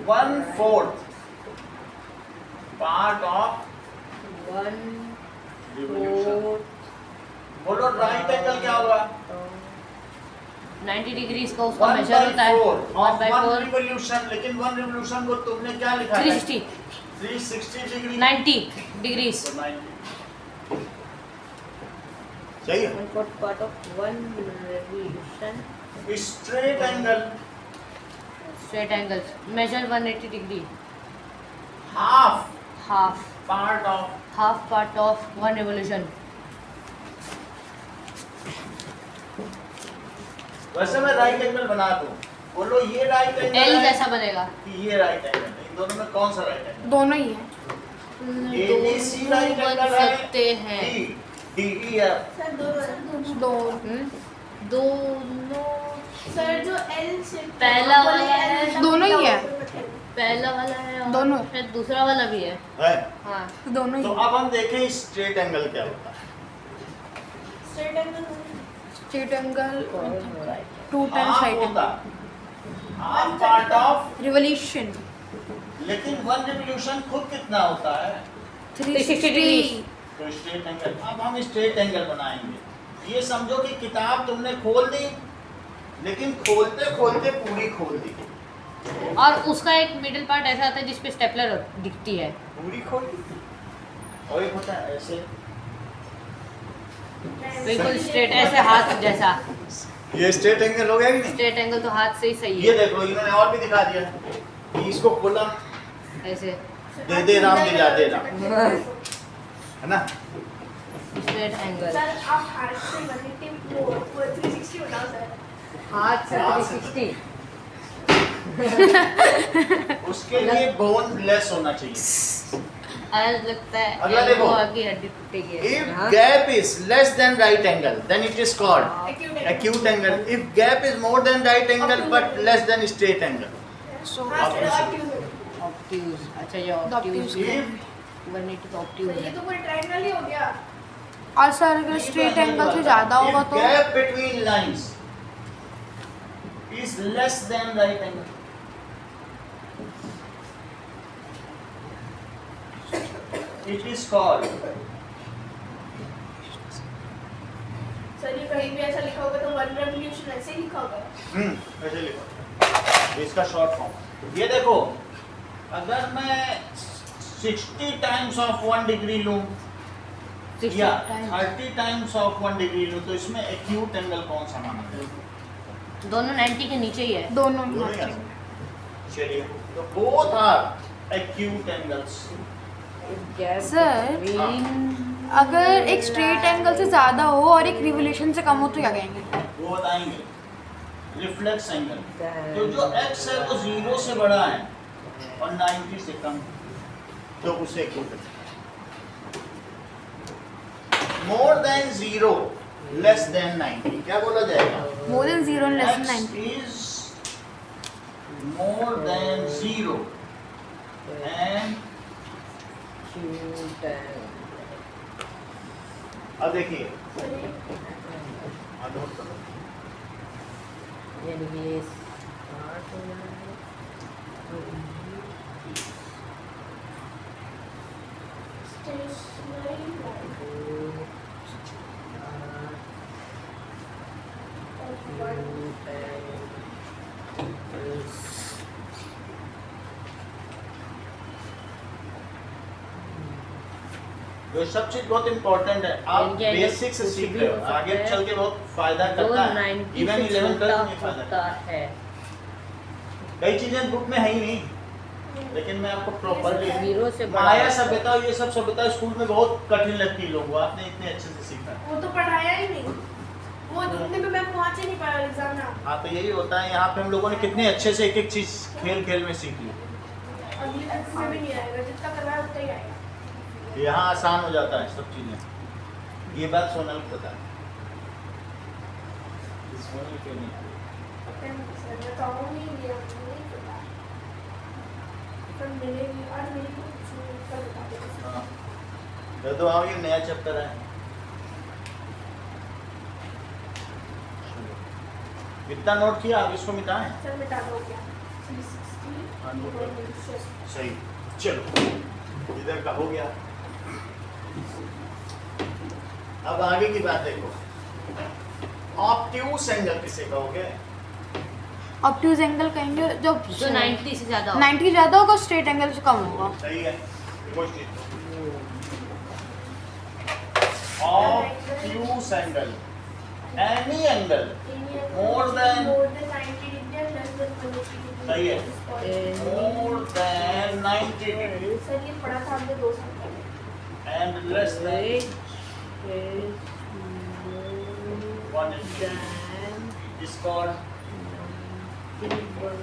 Speaker 1: 1/4 part of
Speaker 2: 1
Speaker 1: revolution. बोलो राइट एंगल क्या होगा?
Speaker 2: 90 डिग्री इसका उसका मेजर होता है 1/4
Speaker 1: रिवोल्यूशन. लेकिन 1 रिवोल्यूशन को तुमने क्या लिखा है?
Speaker 2: 360
Speaker 1: 360 डिग्री.
Speaker 2: 90 डिग्रीज।
Speaker 1: तो 90 सही है.
Speaker 2: 1/4 part of 1 revolution.
Speaker 1: Straight angle
Speaker 2: straight angle measure 180 degree.
Speaker 1: Half
Speaker 2: half
Speaker 1: part of
Speaker 2: 1 revolution.
Speaker 1: वैसे मैं राइट एंगल बना दूं. बोलो ये राइट एंगल
Speaker 2: एल
Speaker 1: है
Speaker 2: कैसा बनेगा?
Speaker 1: कि ये राइट एंगल है. इन दोनों में कौन सा राइट एंगल?
Speaker 4: दोनों ही है।
Speaker 1: ABC राइट
Speaker 2: बन
Speaker 1: एंगल है.
Speaker 2: सकते हैं।
Speaker 1: DE है.
Speaker 3: सर दोनों
Speaker 2: दोनों
Speaker 3: सर जो L से
Speaker 2: पहला वाला है,
Speaker 4: दोनों ही है।
Speaker 2: पहला वाला है और
Speaker 4: दोनों।
Speaker 2: शायद दूसरा वाला भी है। हाँ
Speaker 4: तो दोनों ही
Speaker 1: तो अब हम देखें स्ट्रेट एंगल क्या होता है.
Speaker 3: Straight angle
Speaker 4: straight angle 2 times
Speaker 1: half
Speaker 4: right
Speaker 1: होता
Speaker 4: angle
Speaker 1: half part of.
Speaker 4: Revolution
Speaker 1: लेकिन 1 रिवोल्यूशन खुद कितना होता है?
Speaker 2: 360 डिग्री।
Speaker 1: तो स्ट्रेट एंगल. अब हम स्ट्रेट एंगल बनाएंगे. ये समझो कि किताब तुमने खोल दी, लेकिन खोलते खोलते पूरी खोल दी.
Speaker 2: और उसका एक मिडिल पार्ट ऐसा आता है जिसपे स्टेपलर दिखती है।
Speaker 1: पूरी खोल दी. और एक होता है ऐसे.
Speaker 2: बिल्कुल स्ट्रेट ऐसे हाथ जैसा।
Speaker 1: ये स्ट्रेट एंगल हो गया कि नहीं?
Speaker 2: स्ट्रेट एंगल तो हाथ से ही सही
Speaker 1: ये
Speaker 2: है।
Speaker 1: देखो इन्होंने और भी दिखा दिया कि इसको खोला,
Speaker 2: ऐसे
Speaker 1: दे राम दिला दे राम, है ना?
Speaker 2: स्ट्रेट एंगल
Speaker 3: सर आप हाथ से बने वो 360 बनाओ सर।
Speaker 2: हाथ से
Speaker 1: हाथ से।
Speaker 2: 360।
Speaker 1: उसके लिए बोन लेस होना चाहिए.
Speaker 2: आज लगता है
Speaker 1: अगला देखो।
Speaker 2: elbow की हड्डी टूटेगी।
Speaker 1: If
Speaker 2: हाँ।
Speaker 1: gap is less than right angle, then it is called
Speaker 3: Acute
Speaker 1: acute angle. If gap is more than right angle but less than straight angle.
Speaker 4: सो
Speaker 3: हाँ सर acute
Speaker 2: ऑब्ट्यूज, अच्छा ये ऑब्ट्यूज
Speaker 4: obtuse
Speaker 2: है,
Speaker 1: If
Speaker 2: 180 तो
Speaker 3: तो
Speaker 2: obtuse
Speaker 3: ये
Speaker 2: है।
Speaker 3: तो पूरा ट्रायंगल ही हो गया।
Speaker 4: और सर अगर स्ट्रेट एंगल से ज्यादा होगा तो
Speaker 1: gap between lines is less than right angle, it is called,
Speaker 3: sir ये कहीं भी ऐसा लिखा होगा तो वन रेवोल्यूशन ऐसे ही लिखा होगा।
Speaker 1: ऐसे लिखो, इसका शॉर्ट फॉर्म। ये देखो, अगर मैं 60 टाइम्स ऑफ 1 डिग्री लूं
Speaker 2: 60
Speaker 1: या
Speaker 2: times।
Speaker 1: 30 टाइम्स ऑफ 1 डिग्री लूं, तो इसमें एक्यूट एंगल कौन सा माना जाएगा?
Speaker 2: दोनों 90 के नीचे ही है।
Speaker 4: दोनों
Speaker 1: दोनों ही
Speaker 4: matching।
Speaker 1: आंसर। चलिए, तो both are acute angles.
Speaker 4: Sir अगर एक स्ट्रेट एंगल से ज्यादा हो और एक रिवोल्यूशन से कम हो तो क्या कहेंगे?
Speaker 1: वो बताएंगे रिफ्लेक्स एंगल। तो जो x है वो 0 से बड़ा है और 90 से कम, तो उसे एक्यूट है। मोर देन 0 लेस देन 90 क्या बोला जाएगा?
Speaker 4: More than 0 and less than
Speaker 1: X
Speaker 4: 90।
Speaker 1: is more than 0 and अब देखिए, नोट करो,
Speaker 2: यानी कि ये स्टार्ट हो रहा है
Speaker 3: स्टेशनरी
Speaker 1: ये सब चीज बहुत इंपॉर्टेंट है। आप
Speaker 2: इनके अगर
Speaker 1: बेसिक से
Speaker 2: कुछ
Speaker 1: सीख
Speaker 2: भी
Speaker 1: रहे
Speaker 2: हो
Speaker 1: हो,
Speaker 2: सकता
Speaker 1: आगे
Speaker 2: है,
Speaker 1: चल के बहुत फायदा
Speaker 2: जो
Speaker 1: करता है।
Speaker 2: 90
Speaker 1: इवन
Speaker 2: से
Speaker 1: 11
Speaker 2: छोटा
Speaker 1: में फायदा
Speaker 2: होता
Speaker 1: करता
Speaker 2: है।
Speaker 1: है। कई चीजें बुक में है ही नहीं, लेकिन मैं आपको प्रॉपरली
Speaker 2: 0 से बड़ा
Speaker 1: माया
Speaker 2: है।
Speaker 1: सभ्यता, ये सब सभ्यता स्कूल में बहुत कठिन लगती है लोगों को, आपने इतने अच्छे से सीखा।
Speaker 3: वो तो पढ़ाया ही नहीं, वो उतने पे मैं पहुंच ही नहीं पाया एग्जाम में।
Speaker 1: हाँ, तो यही होता है, यहाँ पे हम लोगों ने कितने अच्छे से एक एक चीज खेल खेल में सीख ली।
Speaker 3: अगली क्लास में भी नहीं आएगा, जितना करवाया उतना ही आएगा।
Speaker 1: यहाँ आसान हो जाता है सब चीजें। ये बात सोनल को पता है, सोनल क्यों नहीं आई?
Speaker 3: पता नहीं सर, मैं तो आऊंगी नहीं, आपको नहीं पता। कल मिलेगी, आज मिलेगी, कल बता देंगे।
Speaker 1: हाँ, मैं तो आओ, ये नया चैप्टर है। कितना नोट किया, अब इसको मिटाएं।
Speaker 3: सर मिटा दो क्या? 360
Speaker 1: हाँ, नोट कर।
Speaker 3: revolution।
Speaker 1: सही, चलो इधर का हो गया। अब आगे की बात देखो, ऑब्ट्यूस एंगल किसे कहोगे?
Speaker 4: ऑब्ट्यूज एंगल कहेंगे जो
Speaker 2: जो 90 से ज्यादा हो।
Speaker 4: 90 ज्यादा होगा, स्ट्रेट एंगल से कम होगा।
Speaker 1: सही है, देखो इस चीज को। Obtuse angle, any angle More than-
Speaker 3: more than 90 degree and less than 180 degree।
Speaker 1: सही है।
Speaker 3: Is called-
Speaker 1: more than 90 degree
Speaker 3: sir ये पढ़ा था हमने 2 साल पहले।
Speaker 1: and less than
Speaker 2: Which is more
Speaker 1: 180
Speaker 2: than
Speaker 1: is called
Speaker 2: 90 but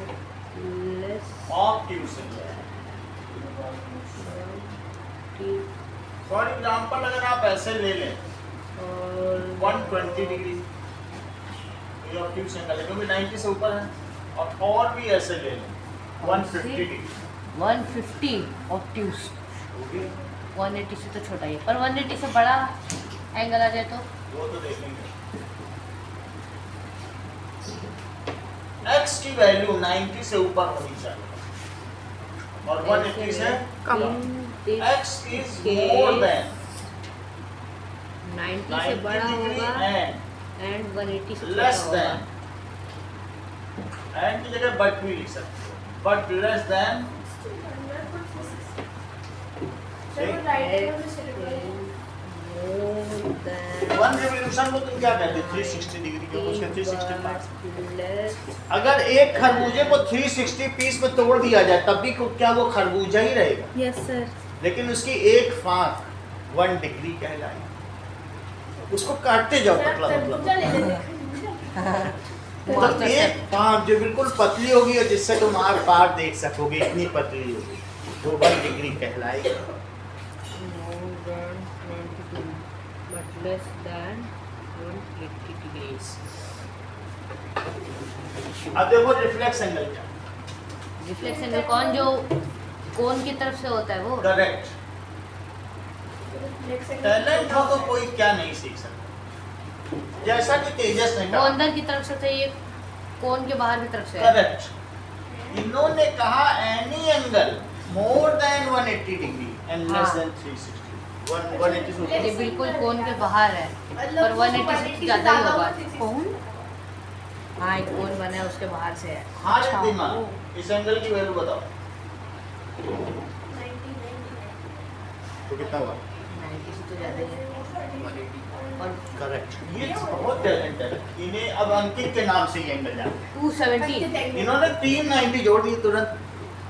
Speaker 2: less
Speaker 1: obtuse angle।
Speaker 2: than
Speaker 1: for example अगर आप ऐसे ले लें
Speaker 2: और
Speaker 1: 120 डिग्री, ये ऑब्ट्यूस एंगल है क्योंकि 90 से ऊपर है, और भी ऐसे ले लें 150 डिग्री,
Speaker 2: 150 ऑब्ट्यूज,
Speaker 1: होगी
Speaker 2: 180 से तो छोटा ही है, पर 180 से बड़ा एंगल आ जाए तो
Speaker 1: वो तो देखेंगे। x की वैल्यू 90 से ऊपर होनी चाहिए और 180 से
Speaker 4: कम।
Speaker 1: x is more than
Speaker 2: 90 से
Speaker 1: 90
Speaker 2: बड़ा
Speaker 1: degree
Speaker 2: होगा
Speaker 1: and
Speaker 2: एंड 180 से छोटा
Speaker 1: less
Speaker 2: होगा।
Speaker 1: than, and की जगह but भी लिख सकते हो, but less than
Speaker 3: सर वो राइट एंगल में सिलेक्ट करें।
Speaker 2: More than
Speaker 1: वन रिवोल्यूशन को तुम क्या कहते हो? 360 डिग्री को उसके 360
Speaker 2: less
Speaker 1: अगर एक खरबूजे को 360 पीस में तोड़ दिया जाए तब भी क्या वो खरबूजा ही रहेगा?
Speaker 4: Yes sir.
Speaker 1: लेकिन उसकी एक फाक 1 डिग्री कहलाएगी। उसको काटते जाओ
Speaker 3: सर
Speaker 1: पतला
Speaker 3: तरबूजा
Speaker 1: पतला,
Speaker 3: ले लेते
Speaker 1: तो एक फाक जो बिल्कुल पतली होगी और जिससे तुम आर पार देख सकोगे, इतनी पतली होगी, वो 1 डिग्री कहलाएगी।
Speaker 2: more than 92 but less than 180 degrees।
Speaker 1: अब देखो रिफ्लेक्स एंगल क्या?
Speaker 2: रिफ्लेक्स एंगल कौन जो कौन की तरफ से होता है वो?
Speaker 1: करेक्ट। टैलेंट हो तो कोई क्या नहीं सीख सकता, जैसा कि तेजस ने
Speaker 2: वो
Speaker 1: कहा।
Speaker 2: अंदर की तरफ से था, ये कौन के बाहर की तरफ से है?
Speaker 1: करेक्ट। इन्होंने कहा any angle more than 180 degree and less
Speaker 2: हाँ।
Speaker 1: देन 360, 180
Speaker 2: ये बिल्कुल कौन के बाहर है, पर 180 से ज़्यादा ही होगा।
Speaker 4: कौन?
Speaker 2: हाँ, एक कौन बना है उसके बाहर से है।
Speaker 1: हाँ
Speaker 4: अच्छा,
Speaker 1: दिमाग,
Speaker 4: वो।
Speaker 1: इस एंगल की वैल्यू बताओ तो कितना हुआ?
Speaker 2: 90 से तो ज़्यादा ही है। और
Speaker 1: करेक्ट। ये बहुत टैलेंट है इन्हें। अब अंकित के नाम से ये एंगल जाना,
Speaker 2: 270,
Speaker 1: इन्होंने 390 जोड़ दिए तुरंत।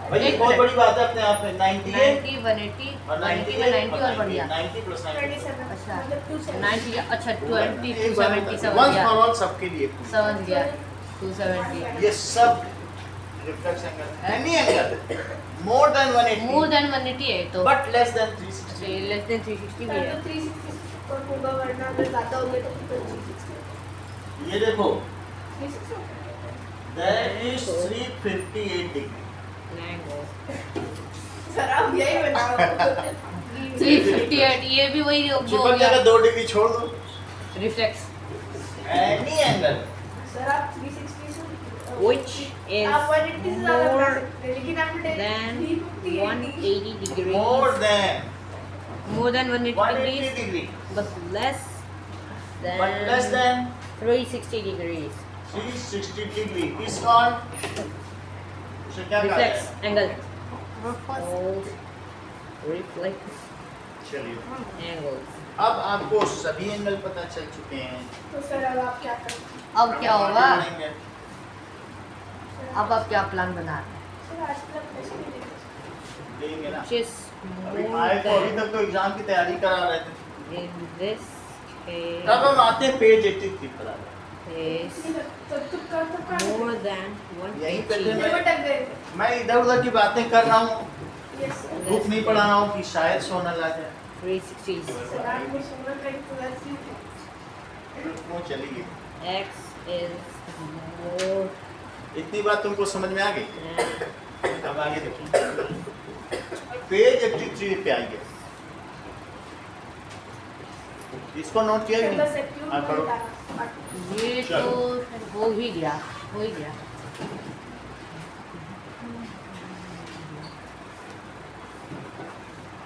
Speaker 1: भाई ये
Speaker 2: एक
Speaker 1: बहुत
Speaker 2: मिनट।
Speaker 1: बड़ी बात है अपने आप में। 90 है
Speaker 2: 90, 180,
Speaker 1: और
Speaker 2: 90
Speaker 1: 90
Speaker 2: में 90 और बढ़ गया।
Speaker 1: 90 प्लस 90
Speaker 2: अच्छा,
Speaker 3: मतलब
Speaker 2: 90, अच्छा 20,
Speaker 1: एक बार
Speaker 2: 270 समझ
Speaker 1: वंस
Speaker 2: गया,
Speaker 1: फॉर ऑल सबके लिए पूछ।
Speaker 2: समझ गया, 270।
Speaker 1: ये सब reflex angle, any angle more than 180
Speaker 2: more than 180 है तो,
Speaker 1: but less than 360।
Speaker 2: Less than 360 भी है।
Speaker 3: 360 और होगा, वरना अगर ज़्यादा हो गया तो फिर 360।
Speaker 1: ये देखो
Speaker 3: 360 हो गया।
Speaker 1: That is 358 degree.
Speaker 3: सर आप यही बताओ।
Speaker 2: 358, ये भी वही वो हो
Speaker 1: चिपक
Speaker 2: गया,
Speaker 1: जगह 2 डिग्री छोड़ दो।
Speaker 2: रिफ्लेक्स,
Speaker 1: एनी एंगल
Speaker 3: सर आप 360 से
Speaker 2: which is
Speaker 3: आप 180 से ज़्यादा बना
Speaker 2: more
Speaker 3: सकते हैं, लेकिन आपने
Speaker 2: than
Speaker 3: 350
Speaker 2: 180 degrees,
Speaker 1: more than
Speaker 2: more than 180
Speaker 1: 180
Speaker 2: degrees,
Speaker 1: degree
Speaker 2: but less
Speaker 1: but less
Speaker 2: than
Speaker 1: than
Speaker 2: 360 degrees.
Speaker 1: 360 degree is called, उसे क्या कहते
Speaker 2: Reflex
Speaker 1: हैं?
Speaker 2: angle.
Speaker 4: Reflex.
Speaker 2: Called reflex
Speaker 1: चलिए
Speaker 2: angles.
Speaker 1: अब आपको सभी एंगल पता चल चुके हैं।
Speaker 3: तो सर अब आप क्या करेंगे?
Speaker 2: अब क्या होगा?
Speaker 1: बनाएंगे।
Speaker 2: अब आप क्या प्लान बना रहे हैं?
Speaker 3: सर आज तक पैसे नहीं देते।
Speaker 1: देंगे ना।
Speaker 2: Which is
Speaker 1: अभी
Speaker 2: more
Speaker 1: आए तो अभी
Speaker 2: than
Speaker 1: तक तो एग्जाम की तैयारी करा रहे थे।
Speaker 2: in this
Speaker 1: तब हम आते हैं पेज 83 पर आ गए।
Speaker 2: case
Speaker 3: तो तुम
Speaker 2: more than
Speaker 1: यहीं पे थे
Speaker 2: 180.
Speaker 1: मैं।
Speaker 3: भटक गए।
Speaker 1: मैं इधर उधर की बातें कर रहा हूँ,
Speaker 3: यस सर।
Speaker 1: बुक नहीं पढ़ा रहा हूँ कि शायद सोना लग जाए।
Speaker 2: 360.
Speaker 3: सर आज मैं सोना का इंतजार थी।
Speaker 1: वो चली गई।
Speaker 2: X is more
Speaker 1: इतनी बात तुमको समझ में आ गई?
Speaker 2: than
Speaker 1: अब आगे देखो, पेज 83 पे आइए। इसको नोट किया कि
Speaker 3: बस
Speaker 1: नहीं?
Speaker 3: एक क्यों
Speaker 1: हाँ, करो।
Speaker 3: बताना।
Speaker 2: ये
Speaker 1: चलो।
Speaker 2: तो हो ही गया, हो ही गया।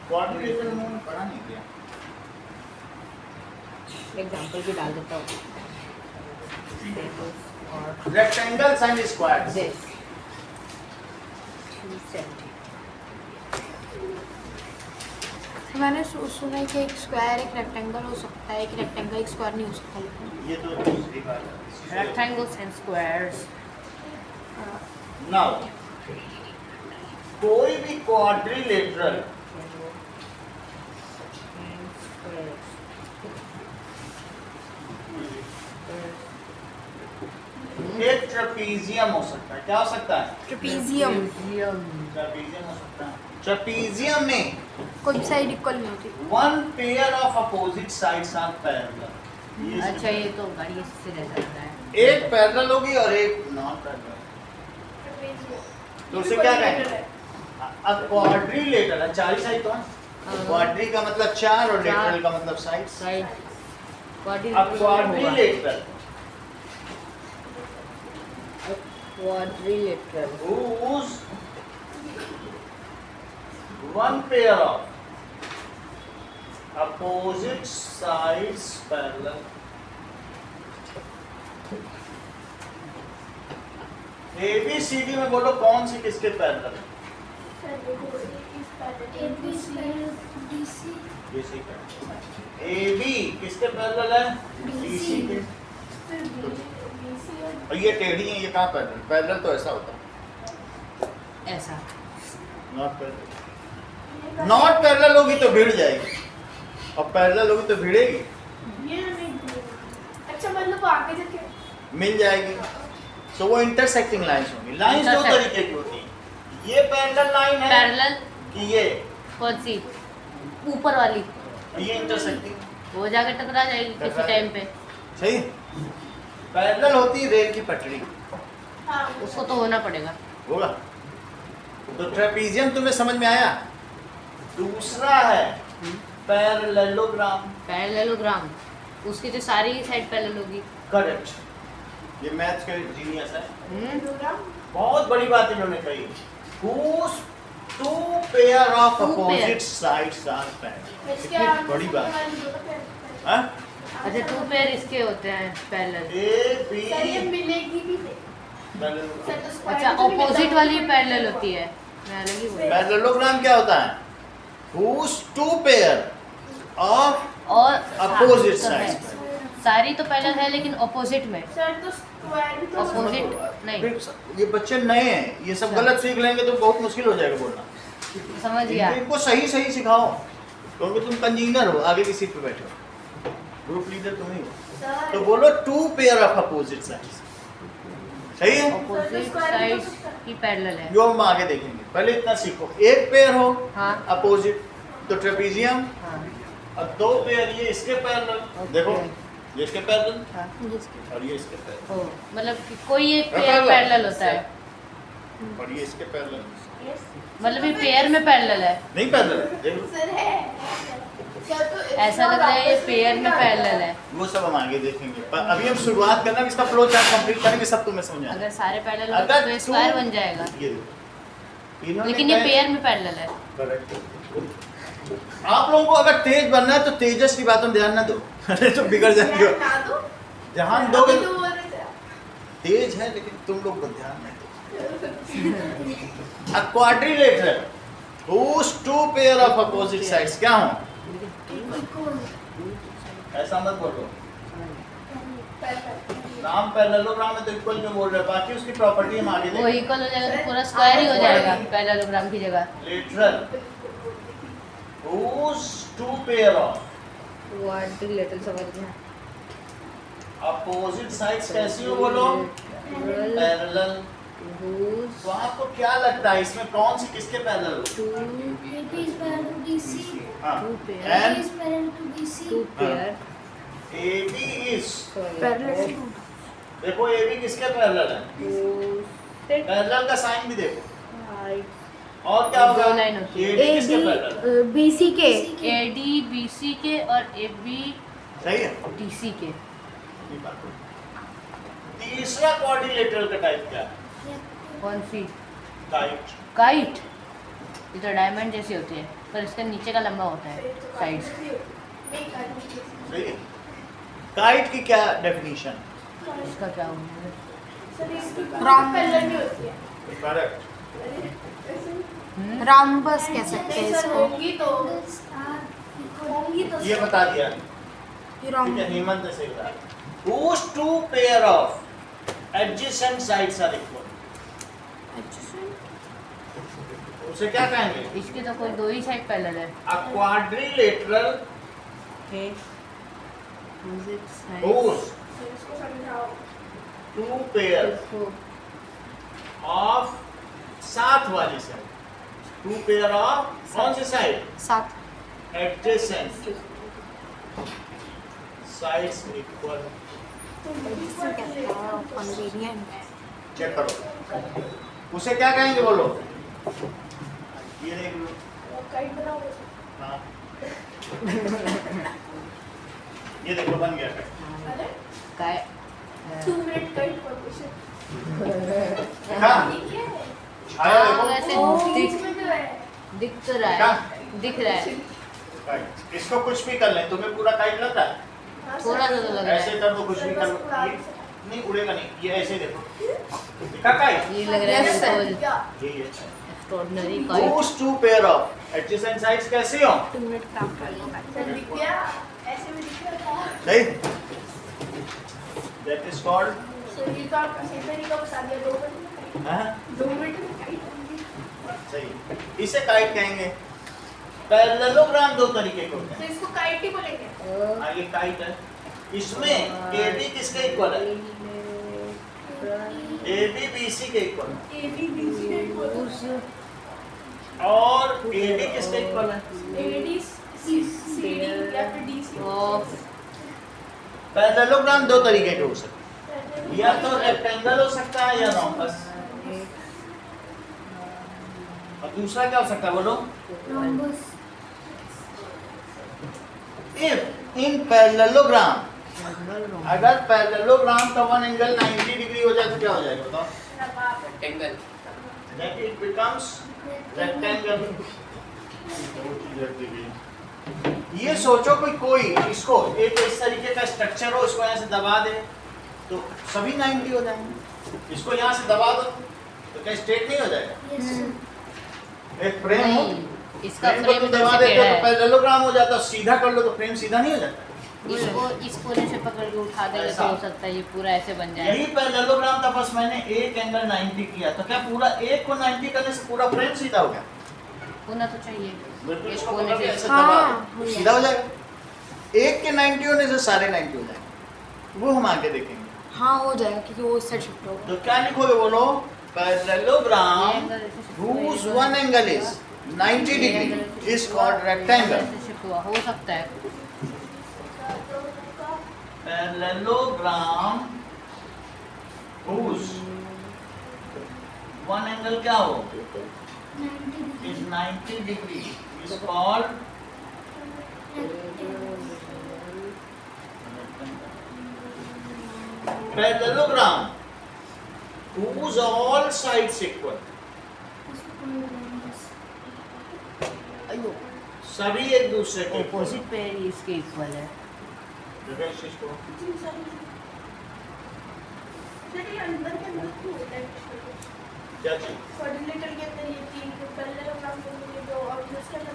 Speaker 1: क्वाड्रिलेटरल में पढ़ा नहीं गया।
Speaker 2: एग्जाम्पल भी डाल देता हूँ। और
Speaker 1: रेक्टेंगल्स एंड स्क्वायर्स।
Speaker 2: this 270.
Speaker 4: मैंने सुना है कि एक स्क्वायर एक रेक्टेंगल हो सकता है, एक रेक्टेंगल एक स्क्वायर नहीं हो सकता, लेकिन
Speaker 1: ये तो दूसरी बात है।
Speaker 2: Rectangles and squares.
Speaker 1: नाउ कोई भी क्वाड्रिलेटरल
Speaker 2: And squares.
Speaker 1: एक ट्रेपीजियम हो सकता है। क्या हो सकता है?
Speaker 4: ट्रेपीजियम
Speaker 1: ट्रेपीजियम हो सकता है। ट्रेपीजियम में
Speaker 4: कोई भी साइड इक्वल नहीं होती।
Speaker 1: One pair of opposite sides are parallel.
Speaker 2: अच्छा, ये तो गाड़ी से रह सकता है।
Speaker 1: एक पैरेलल होगी और एक नॉन पैरेलल। तो उसे क्या कहेंगे? अब क्वाड्रिलेटरल, चार ही साइड तो है। क्वाड्री का मतलब चार और
Speaker 2: चार।
Speaker 1: लेटरल का मतलब साइड।
Speaker 2: साइड
Speaker 1: अब quadrilateral
Speaker 2: quadrilateral.
Speaker 1: whose one pair of opposite sides parallel. ABCD में बोलो कौन सी किसके पैरेलल है? BC का। AB किसके पैरेलल है? BC के। और ये टेढ़ी है, ये कहाँ पैरेलल? पैरेलल तो ऐसा होता है।
Speaker 2: ऐसा
Speaker 1: नॉट पैरेलल। नॉट पैरेलल होगी तो भिड़ जाएगी और पैरेलल होगी तो भिड़ेगी,
Speaker 3: अच्छा मतलब आगे जाके
Speaker 1: मिल जाएगी। सो वो इंटरसेक्टिंग लाइंस होंगी। लाइंस दो
Speaker 2: Intersect-
Speaker 1: तरीके की होती हैं। ये पैरेलल लाइन है
Speaker 2: पैरेलल
Speaker 1: कि ये
Speaker 2: कौन सी? ऊपर वाली,
Speaker 1: ये इंटरसेक्टिंग।
Speaker 2: वो जाके टकरा जाएगी किसी
Speaker 1: टकरा
Speaker 2: टाइम पे।
Speaker 1: सही। पैरेलल होती है रेल की पटरी।
Speaker 3: हाँ
Speaker 2: उसको तो होना पड़ेगा।
Speaker 1: होगा तो ट्रेपीजियम तुम्हें समझ में आया। दूसरा है पैरेललोग्राम।
Speaker 2: पैरेललोग्राम, उसकी तो सारी साइड पैरेलल होगी।
Speaker 1: करेक्ट, ये मैथ्स के जीनियस है।
Speaker 3: पैरेललोग्राम
Speaker 1: बहुत बड़ी बात इन्होंने कही। Whose two pair of
Speaker 2: Two pair.
Speaker 1: opposite sides are parallel।
Speaker 3: इसके
Speaker 1: कितनी
Speaker 3: आगे
Speaker 1: बड़ी बात है।
Speaker 3: दो पैर-
Speaker 1: हाँ?
Speaker 2: अच्छा, 2 पेयर इसके होते हैं पैरेलल।
Speaker 1: A B
Speaker 3: सर ये मिलेगी भी नहीं।
Speaker 1: पैरेललोग्राम।
Speaker 3: सर तो स्क्वायर
Speaker 2: अच्छा,
Speaker 3: तो नहीं
Speaker 2: ऑपोजिट
Speaker 3: मिलता।
Speaker 2: वाली पैरेलल होती है, मैं अलग ही बोल रही
Speaker 1: पैरेललोग्राम क्या होता है? Whose two pair of
Speaker 2: हूँ। और
Speaker 1: opposite
Speaker 2: तो है।
Speaker 1: sides।
Speaker 2: सारी तो पैरेलल है लेकिन ऑपोजिट में।
Speaker 3: सर तो स्क्वायर भी तो
Speaker 2: Opposite नहीं।
Speaker 1: ये बच्चे नए हैं, ये सब गलत सीख लेंगे तो बहुत मुश्किल हो जाएगा बोलना।
Speaker 2: समझ गया।
Speaker 1: इनको सही सही सिखाओ, क्योंकि तुम कंजीनर हो, आगे की सीट पे बैठे हो, ग्रुप लीडर तुम ही हो।
Speaker 3: सर
Speaker 1: तो बोलो two pair of opposite sides. सही है?
Speaker 2: ऑपोजिट साइड्स की पैरेलल है।
Speaker 1: जो हम आगे देखेंगे, पहले इतना सीखो। एक पेयर हो
Speaker 2: हाँ
Speaker 1: अपोजिट तो ट्रेपीजियम,
Speaker 2: हाँ
Speaker 1: और दो पेयर ये इसके पैरेलल। देखो ये इसके पैरेलल
Speaker 2: हाँ।
Speaker 1: और ये इसके पैरेलल
Speaker 2: ओ, मतलब कि कोई एक पेयर
Speaker 1: पैरेलल।
Speaker 2: पैरेलल होता है,
Speaker 1: और ये इसके पैरेलल।
Speaker 2: मतलब ये पेयर में पैरेलल है।
Speaker 1: नहीं पैरेलल, देखो
Speaker 3: सर है सर तो
Speaker 2: ऐसा लग रहा है ये पेयर में पैरेलल है।
Speaker 1: वो सब हम आगे देखेंगे। पर अभी हम शुरुआत करना, इसका फ्लो चार्ट कंप्लीट करेंगे, सब तुम्हें समझ आएगा।
Speaker 2: अगर सारे पैरेलल
Speaker 1: अगर
Speaker 2: हो तो स्क्वायर बन जाएगा,
Speaker 1: ये देखो, इन्होंने
Speaker 2: लेकिन ये
Speaker 1: कहा-
Speaker 2: पेयर में पैरेलल है।
Speaker 1: करेक्ट। आप लोगों को अगर तेज बनना है तो तेजस की बातों में ध्यान ना दो, अरे तो बिगड़ जाएंगे।
Speaker 3: ना दो
Speaker 1: ध्यान दोगे
Speaker 3: अभी तो बोल रहे थे
Speaker 1: तेज है, लेकिन तुम लोग को ध्यान नहीं दो। Quadrilateral whose two pair of opposite sides क्या हो? ऐसा मत बोलो, नाम पैरेललोग्राम में तो इक्वल में बोल रहे हैं, बाकी उसकी प्रॉपर्टी हम आगे
Speaker 2: वो
Speaker 1: देखेंगे।
Speaker 2: इक्वल हो जाएगा तो पूरा स्क्वायर ही हो जाएगा पैरेललोग्राम की जगह।
Speaker 1: Lateral whose two pair of
Speaker 2: quadrilateral समझ में।
Speaker 1: opposite sides कैसी हो बोलो? पैरेलल। तो आपको क्या लगता है इसमें कौन सी किसके पैरेलल हो?
Speaker 3: AP is parallel to DC.
Speaker 1: हाँ,
Speaker 2: Two pair.
Speaker 3: AP
Speaker 1: and
Speaker 3: is parallel to DC.
Speaker 2: 2 pair
Speaker 1: AB is,
Speaker 2: parallel
Speaker 1: देखो AB किसके पैरेलल है? पैरेलल का साइन भी देखो। और क्या होगा?
Speaker 2: दो लाइन होती है।
Speaker 1: AD किसके पैरेलल?
Speaker 4: BC के
Speaker 2: AD BC के और AB
Speaker 1: सही है?
Speaker 2: DC के।
Speaker 1: ये बात है। तीसरा क्वाड्रिलेटरल का टाइप क्या है?
Speaker 2: कौन सी?
Speaker 1: काइट।
Speaker 2: काइट। ये तो डायमंड जैसी होती है, पर इसका नीचे का लंबा होता है साइड्स।
Speaker 1: सही है? काइट की क्या डेफिनेशन?
Speaker 2: इसका क्या होगा?
Speaker 3: पैरेलल नहीं होती है
Speaker 1: करेक्ट।
Speaker 4: रॉम्बस कह सकते हैं
Speaker 3: सर
Speaker 4: इसको।
Speaker 3: होंगी तो
Speaker 1: ये बता दिया,
Speaker 4: ये
Speaker 1: ठीक है?
Speaker 4: रॉम्बस
Speaker 1: हेमंत से बता दिया। Whose two pair of adjacent sides are equal? उसे क्या कहेंगे?
Speaker 2: इसके तो कोई दो ही साइड पैरेलल है।
Speaker 1: A quadrilateral whose
Speaker 3: इसको समझाओ
Speaker 1: two pairs of साथ वाली साइड, two pair of कौन सी साइड?
Speaker 4: साथ
Speaker 1: Adjacent sides equal।
Speaker 4: Convenient
Speaker 1: check करो, उसे क्या कहेंगे बोलो? ये देख लो।
Speaker 3: काइट बनाओ
Speaker 1: हाँ। ये देखो बन गया।
Speaker 3: अरे
Speaker 2: काय
Speaker 3: 2 मिनट काइट फॉर्मेशन
Speaker 1: हाँ,
Speaker 3: ठीक है
Speaker 1: छाया देखो।
Speaker 2: वैसे
Speaker 3: बीच में तो है
Speaker 2: दिख तो रहा
Speaker 1: क्या?
Speaker 2: है, दिख रहा है।
Speaker 1: काइट। इसको कुछ भी कर लें, तुम्हें पूरा काइट लग रहा है?
Speaker 3: हाँ, सर।
Speaker 2: थोड़ा सा तो लग रहा
Speaker 1: ऐसे
Speaker 2: है।
Speaker 1: कर दो, कुछ भी कर लो। ये नहीं उड़ेगा नहीं, ये ऐसे देखो। दिखा काइट?
Speaker 2: ये लग रहा है
Speaker 4: Yes, sir.
Speaker 2: बिल्कुल
Speaker 3: क्या
Speaker 1: यही है।
Speaker 2: Extraordinary kite.
Speaker 1: Those two pair of adjacent sides कैसे हो?
Speaker 4: 2 मिनट काम कर लो
Speaker 3: सर दिख गया ऐसे भी दिख रहा था
Speaker 1: सही? That is called
Speaker 3: सर ये तो आपका सही तरीका बता दिया 2 मिनट
Speaker 1: हाँ?
Speaker 3: 2 मिनट में काइट होगी
Speaker 1: सही। इसे काइट कहेंगे। पैरेललोग्राम दो तरीके के होते
Speaker 3: तो इसको काइट ही बोलेंगे
Speaker 1: हैं। हाँ, ये काइट है। इसमें AB किसके इक्वल है? AB BC के इक्वल है।
Speaker 3: AB BC के इक्वल
Speaker 1: और AD किसके इक्वल है?
Speaker 3: AD CD या फिर DC
Speaker 2: ऑफ
Speaker 1: पैरेललोग्राम दो तरीके के हो सकते हैं, या तो रेक्टेंगल हो सकता है या रोम्बस। और दूसरा क्या हो सकता है बोलो?
Speaker 3: Rhombus.
Speaker 1: इफ इन पैरेललोग्राम, अगर पैरेललोग्राम का वन एंगल 90 डिग्री हो जाए तो क्या हो जाएगा बताओ?
Speaker 5: Rectangle.
Speaker 1: That it becomes rectangle. ये सोचो कोई इसको एक इस तरीके का स्ट्रक्चर हो, इसको यहाँ से दबा दे तो सभी 90 हो जाएंगे। इसको यहाँ से दबा दो तो क्या स्ट्रेट नहीं हो जाएगा?
Speaker 3: Yes.
Speaker 1: एक फ्रेम हो,
Speaker 2: इसका
Speaker 1: फ्रेम को
Speaker 2: फ्रेम
Speaker 1: तुम दबा देते हो तो पैरेललोग्राम हो जाता है, सीधा कर लो तो फ्रेम सीधा नहीं हो जाता।
Speaker 2: इसको इस कोने से पकड़ के उठा देंगे तो
Speaker 1: ऐसा।
Speaker 2: हो सकता है ये पूरा ऐसे बन जाए।
Speaker 1: यही पैरेललोग्राम था, बस मैंने एक एंगल 90 किया तो क्या पूरा एक को 90 करने से पूरा फ्रेम सीधा हो गया?
Speaker 2: होना तो चाहिए।
Speaker 1: बिल्कुल,
Speaker 2: एक
Speaker 1: इसको
Speaker 2: कोने
Speaker 1: पकड़ के
Speaker 2: से
Speaker 1: ऐसे
Speaker 4: हाँ,
Speaker 1: दबा
Speaker 4: हो
Speaker 1: दो,
Speaker 4: जाएगा।
Speaker 1: सीधा हो जाएगा। एक के 90 होने से सारे 90 हो जाएंगे, वो हम आगे देखेंगे।
Speaker 4: हाँ हो जाएगा क्योंकि वो इस साइड शिफ्ट होगा।
Speaker 1: तो क्या लिखोगे बोलो?
Speaker 2: ये
Speaker 1: पैरेललोग्राम
Speaker 2: एंगल ऐसे shift हुआ,
Speaker 1: whose
Speaker 2: ये
Speaker 1: one angle is 90
Speaker 2: ये एंगल
Speaker 1: degree
Speaker 2: ऐसे
Speaker 1: is
Speaker 2: shift हुआ,
Speaker 1: called rectangle.
Speaker 2: ऐसे shift हुआ, हो सकता है।
Speaker 1: पैरेललोग्राम whose one angle क्या हो?
Speaker 3: 90
Speaker 1: Is 90 degree is called parallelogram whose all sides equal.
Speaker 2: अयो,
Speaker 1: सभी एक दूसरे के
Speaker 2: ऑपोजिट पे इसके इक्वल है।
Speaker 3: चलिए अंदर के अंदर क्यों होता है?
Speaker 1: क्या चीज?
Speaker 3: कोऑर्डिनेटर के अंदर ये तीन पैरेललोग्राम के अंदर ये दो और इसके अंदर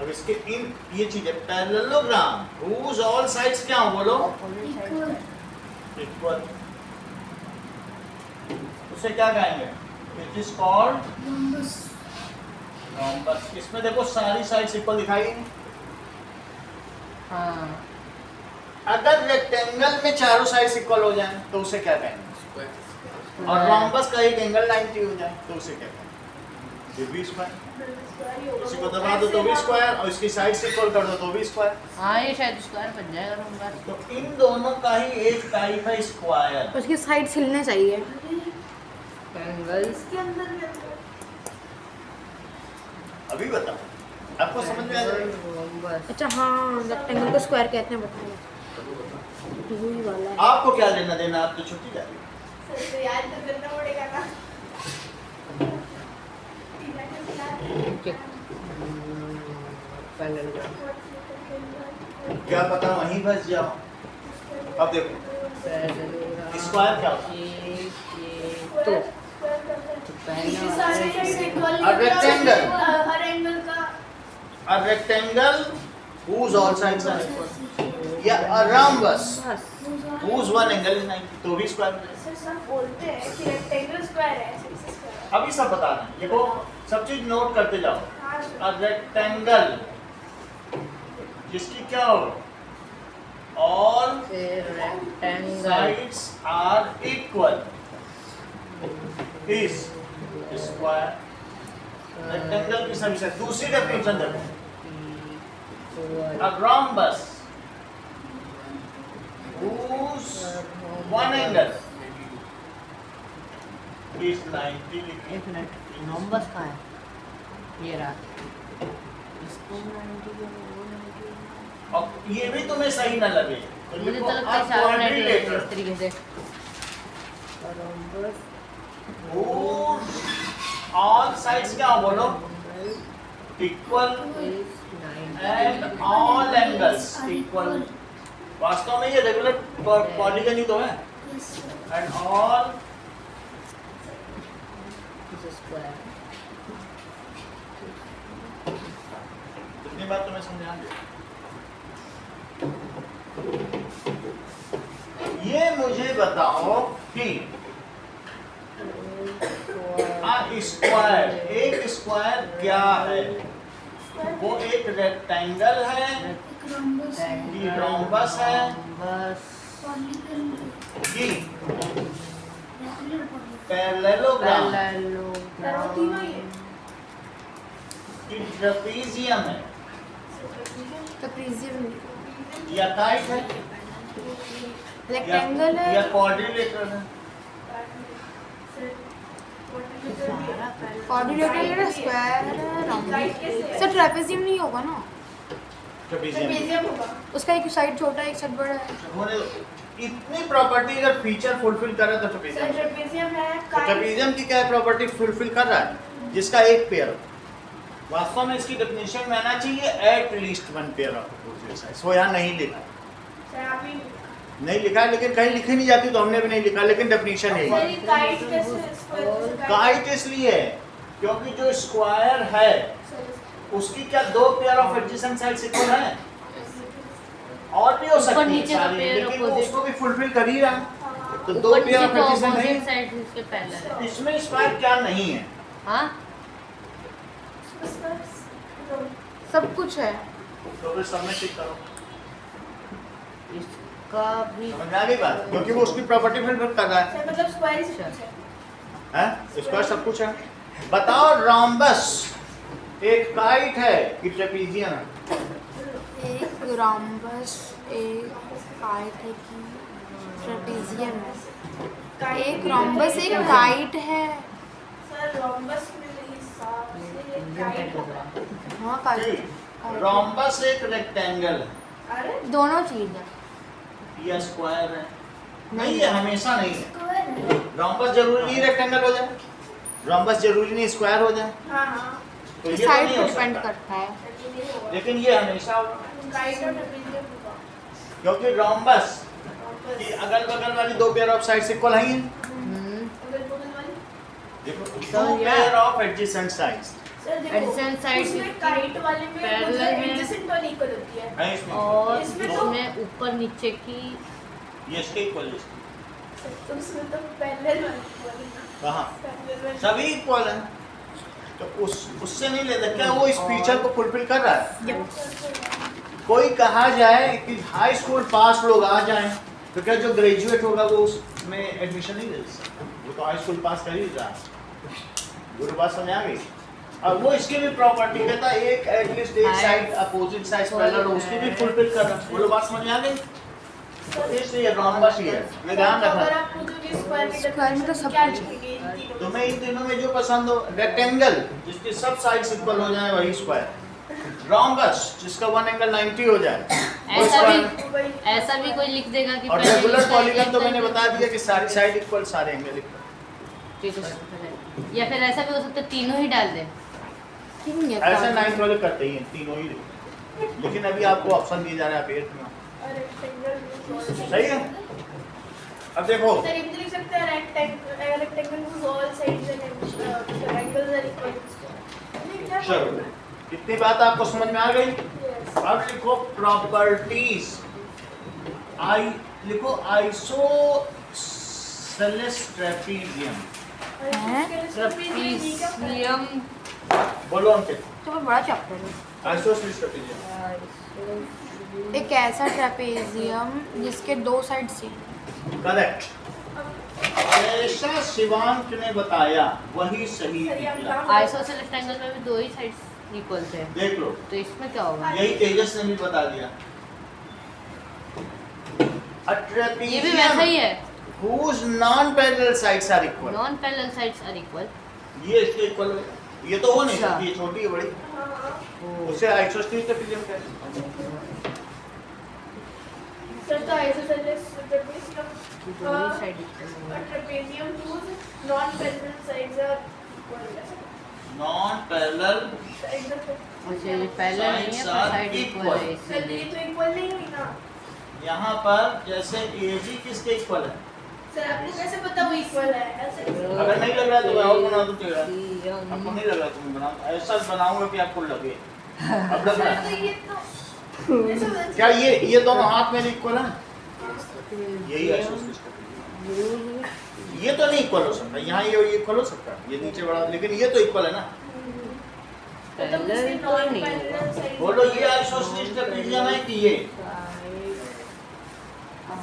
Speaker 1: अब इसके इन ये चीज है पैरेललोग्राम whose all sides क्या हो बोलो?
Speaker 2: Opposite side
Speaker 1: equal. उसे क्या कहेंगे? It is called
Speaker 3: rhombus.
Speaker 1: Rhombus. इसमें देखो सारी साइड्स इक्वल दिखाई है।
Speaker 2: हाँ,
Speaker 1: अगर रेक्टेंगल में चारों साइड्स इक्वल हो जाएं तो उसे क्या कहेंगे?
Speaker 5: स्क्वायर।
Speaker 1: और रॉम्बस का एक एंगल 90 हो जाए तो उसे क्या कहेंगे? ये भी स्क्वायर। इसी को दबा दो तो भी स्क्वायर और इसकी साइड इक्वल कर दो तो भी स्क्वायर।
Speaker 2: हाँ ये शायद स्क्वायर बन जाएगा रोम्बस।
Speaker 1: तो इन दोनों का ही एक टाइप है स्क्वायर।
Speaker 4: उसकी साइड हिलने चाहिए।
Speaker 2: एंगल्स
Speaker 3: इसके अंदर भी अंदर
Speaker 1: अभी बताओ आपको समझ में आ जाएगा।
Speaker 2: रोम्बस।
Speaker 4: अच्छा हाँ, रेक्टेंगल को स्क्वायर कहते हैं, बताइए। वही वाला है।
Speaker 1: आपको क्या लेना देना? आप तो छुट्टी जा रही हो।
Speaker 3: सर तो याद तो करना पड़ेगा ना।
Speaker 1: क्या पता वहीं फंस जाओ। अब देखो स्क्वायर क्या होता है?
Speaker 2: ये तो
Speaker 3: इसी सारे से equal
Speaker 1: A rectangle.
Speaker 3: Her angle का
Speaker 1: A rectangle whose all sides are equal या a rhombus whose one angle is 90 तो भी स्क्वायर।
Speaker 3: सर सब बोलते हैं कि रेक्टेंगल स्क्वायर है, ऐसे ऐसे स्क्वायर।
Speaker 1: अभी सब बताना है। देखो सब चीज नोट करते जाओ।
Speaker 3: हाँ
Speaker 1: A rectangle जिसकी क्या हो? All
Speaker 2: rectangle
Speaker 1: sides are equal is square। Rectangle की सभी साइड। दूसरी डेफिनेशन देखो। A rhombus whose one angle is 90 degree।
Speaker 2: एक मिनट, रोम्बस कहाँ है? ये रहा। इसको 90 के वो 90।
Speaker 1: अब ये भी तुम्हें सही ना लगे तो
Speaker 2: मुझे
Speaker 1: लिखो
Speaker 2: तो लगता है
Speaker 1: a
Speaker 2: चारों 90
Speaker 1: quadrilateral
Speaker 2: इस तरीके से। रोम्बस
Speaker 1: whose all sides क्या हो बोलो? Equal
Speaker 2: is 90
Speaker 1: and all angles equal। वास्तव में ये रेगुलर पॉलीगन ही तो है।
Speaker 3: Yes sir.
Speaker 1: And all
Speaker 2: is square।
Speaker 1: कितनी बात तुम्हें समझा? ये मुझे बताओ कि स्क्वायर, एक स्क्वायर क्या है? वो एक रेक्टेंगल है
Speaker 3: एक rhombus है,
Speaker 1: कि रोम्बस है
Speaker 2: रोम्बस
Speaker 3: polygon,
Speaker 1: कि
Speaker 3: regular polygon।
Speaker 1: पैरेललोग्राम
Speaker 3: सर वो तीनों ही है।
Speaker 1: कि ट्रेपीजियम है
Speaker 4: तो प्रिज्म
Speaker 1: या काइट है
Speaker 4: रेक्टेंगल
Speaker 1: या
Speaker 4: है।
Speaker 1: क्वाड्रिलेटरल है।
Speaker 3: Sir what
Speaker 4: quadrilateral square sir trapezium नहीं होगा ना
Speaker 1: ट्रेपेजियम
Speaker 3: ट्रेपेजियम होगा।
Speaker 4: उसका एक साइड छोटा है एक साइड बड़ा है
Speaker 1: होने दो। इतनी प्रॉपर्टी अगर फीचर फुलफिल कर रहा है तो
Speaker 3: सर
Speaker 1: ट्रेपेजियम
Speaker 3: ट्रेपेजियम है
Speaker 1: तो
Speaker 3: काइट
Speaker 1: ट्रेपेजियम की क्या प्रॉपर्टी फुलफिल कर रहा है जिसका एक पेयर हो। वास्तव में इसकी डेफिनेशन में आना चाहिए at least one pair of opposite sides. वो यहाँ नहीं लिखा है।
Speaker 3: सर आप ही
Speaker 1: नहीं लिखा है, लेकिन कहीं लिखी नहीं जाती तो हमने भी नहीं लिखा, लेकिन डेफिनेशन यही
Speaker 3: सर
Speaker 1: है।
Speaker 3: ये काइट कैसे स्क्वायर
Speaker 1: काइट इसलिए है क्योंकि जो स्क्वायर है उसकी क्या दो pair of adjacent sides equal है। और भी हो
Speaker 2: ऊपर
Speaker 1: सकती है
Speaker 2: नीचे का
Speaker 1: सारी,
Speaker 2: pair
Speaker 1: लेकिन वो
Speaker 2: opposite।
Speaker 1: उसको भी फुलफिल कर ही रहा है। तो दो
Speaker 2: ऊपर
Speaker 1: पेयर
Speaker 2: नीचे
Speaker 1: ऑफ
Speaker 2: तो
Speaker 1: एडजेसेंट नहीं,
Speaker 2: ऑपोजिट साइड इसके पैरेलल है।
Speaker 1: इसमें स्क्वायर क्या नहीं है।
Speaker 2: हाँ
Speaker 4: सब कुछ है
Speaker 1: तो फिर सब में टिक करो।
Speaker 2: इसका भी
Speaker 1: समझ में आ गई बात, क्योंकि वो उसकी प्रॉपर्टी फुलफिल कर रहा है।
Speaker 3: सर मतलब स्क्वायर ही सब कुछ है।
Speaker 1: हैं? स्क्वायर सब कुछ है। बताओ रोम्बस एक काइट है कि ट्रेपेजियम है?
Speaker 4: एक रोम्बस एक काइट है कि ट्रेपेजियम है एक रोम्बस एक काइट है
Speaker 3: सर रोम्बस मेरे हिसाब से काइट होगा।
Speaker 4: हाँ काइट
Speaker 1: रोम्बस एक रेक्टेंगल है
Speaker 3: अरे
Speaker 4: दोनों चीज है
Speaker 1: या स्क्वायर है? नहीं है, हमेशा नहीं है।
Speaker 3: स्क्वायर है।
Speaker 1: रोम्बस जरूरी नहीं रेक्टेंगल हो जाए, रोम्बस जरूरी नहीं स्क्वायर हो जाए,
Speaker 3: हाँ हाँ
Speaker 1: तो ये तो
Speaker 4: साइड
Speaker 1: नहीं
Speaker 4: पे
Speaker 1: हो
Speaker 4: डिपेंड
Speaker 1: सकता।
Speaker 4: करता है
Speaker 3: ट्रेपेजियम होगा।
Speaker 1: लेकिन ये हमेशा होगा,
Speaker 3: काइट और ट्रेपेजियम होगा।
Speaker 1: क्योंकि रोम्बस
Speaker 3: रोम्बस
Speaker 1: की अगल बगल वाली दो पेयर ऑफ साइड्स इक्वल हैं।
Speaker 3: अगल-बगल वाली
Speaker 1: देखो
Speaker 2: तो
Speaker 1: टू
Speaker 2: या-
Speaker 1: pair of adjacent sides
Speaker 3: sir देखो
Speaker 2: Adjacent sides
Speaker 3: उसमें
Speaker 2: इसकी
Speaker 3: काइट वाले में
Speaker 2: parallel
Speaker 3: मतलब
Speaker 2: में-
Speaker 3: एडजेसेंट वाली इक्वल होती है।
Speaker 1: हैं इसमें।
Speaker 2: और
Speaker 3: इसमें तो-
Speaker 2: इसमें ऊपर नीचे की
Speaker 1: ये इसके इक्वल है।
Speaker 3: तो उसमें तो पैरेलल वाली इक्वल है।
Speaker 1: कहाँ?
Speaker 3: पैरेलल वाली
Speaker 1: सभी इक्वल हैं। तो उससे नहीं लेता, क्या वो इस फीचर को फुलफिल कर रहा है? कोई कहा जाए कि हाई स्कूल पास लोग आ जाएं तो क्या जो ग्रेजुएट होगा वो उसमें एडमिशन नहीं ले सकता? वो तो हाई स्कूल पास कर ही रहा है। गुरु बात समझ आ गई? अब वो इसकी भी प्रॉपर्टी कहता है एक एटलीस्ट एक साइड अपोजिट साइड पैरेलल हो, उसकी भी फुलफिल कर रहा है। बोलो बात समझ आ गई? तो इसलिए रोम्बस ही है, मैं ध्यान
Speaker 3: अगर
Speaker 1: रखना।
Speaker 3: आप पूछोगे स्क्वायर की
Speaker 4: स्क्वायर में तो सब
Speaker 3: क्या
Speaker 4: कुछ है।
Speaker 3: लिखेंगे इन तीनों में?
Speaker 1: तुम्हें इन तीनों में जो पसंद हो, रेक्टेंगल जिसके सब साइड्स इक्वल हो जाए वही स्क्वायर, रोम्बस जिसका वन एंगल 90 हो जाए वो
Speaker 2: ऐसा
Speaker 1: स्क्वायर,
Speaker 2: भी ऐसा भी कोई लिख देगा कि
Speaker 1: और
Speaker 2: पहले
Speaker 1: रेगुलर
Speaker 2: इसका
Speaker 1: पॉलीगन तो
Speaker 2: एक
Speaker 1: मैंने
Speaker 2: साइड
Speaker 1: बता दिया कि सारी साइड इक्वल सारे एंगल इक्वल।
Speaker 2: ठीक है, या फिर ऐसा भी हो सकता है तीनों ही डाल दे।
Speaker 1: ऐसे 9 वाले करते ही हैं, तीनों ही लिखते हैं। लेकिन अभी आपको ऑप्शन दिया जा रहा है पेट में।
Speaker 3: रेक्टेंगल
Speaker 1: सही है। अब देखो
Speaker 3: सर ये भी लिख सकते हैं rectangle whose all sides and angles are equal to square।
Speaker 1: चलो इतनी बात आपको समझ में आ गई।
Speaker 3: Yes.
Speaker 1: अब लिखो प्रॉपर्टीज। आई लिखो आइसोसेलेस ट्रेपेजियम।
Speaker 2: ट्रेपेजियम
Speaker 1: बोलो अंकित।
Speaker 4: तो वो बड़ा चैप्टर है
Speaker 1: आइसोसेलेस ट्रेपेजियम
Speaker 4: एक ऐसा ट्रेपेजियम जिसके दो साइड सेम
Speaker 1: करेक्ट। ऐसा शिवांक ने बताया वही सही निकला।
Speaker 2: आइसोसेलेस ट्रायंगल में भी दो ही साइड्स इक्वल थे,
Speaker 1: देख लो,
Speaker 2: तो इसमें क्या होगा?
Speaker 1: यही तेजस ने भी बता दिया।
Speaker 2: ये भी वैसा ही है,
Speaker 1: whose non-parallel sides are equal।
Speaker 2: Non parallel sides are equal.
Speaker 1: ये इसके इक्वल है। ये तो हो नहीं
Speaker 2: अच्छा।
Speaker 1: सकती, ये छोटी है बड़ी, उसे आइसोसेलेस ट्रेपेजियम कहते हैं।
Speaker 3: सर तो आइसोसेलेस ट्रेपेजियम
Speaker 2: दो ही साइड इक्वल होंगे।
Speaker 3: Trapezium whose non-parallel sides are equal।
Speaker 1: Non-parallel
Speaker 2: मुझे पैरेलल नहीं है पर साइड इक्वल है,
Speaker 3: सर
Speaker 2: इसलिए
Speaker 3: ये तो इक्वल नहीं हुई ना।
Speaker 1: यहाँ पर जैसे AB किसके इक्वल है?
Speaker 3: सर आपको कैसे पता वो इक्वल है? ऐसे
Speaker 1: अगर नहीं लग रहा तो मैं और बना दूं तेरा। आपको नहीं लग रहा तो मैं बनाऊं, ऐसा बनाऊंगा कि आपको लगे। अब लग रहा
Speaker 3: सर
Speaker 1: है?
Speaker 3: तो ये तो
Speaker 1: क्या ये दोनों हाथ में इक्वल है? यही आइसोसेलेस ट्रेपेजियम। ये तो नहीं इक्वल हो सकता, यहाँ ये इक्वल हो सकता है, ये नीचे बड़ा, लेकिन ये तो इक्वल है ना।
Speaker 2: पैरेलल तो नहीं होगा।
Speaker 1: बोलो ये आइसोसेलेस ट्रेपेजियम है कि ये?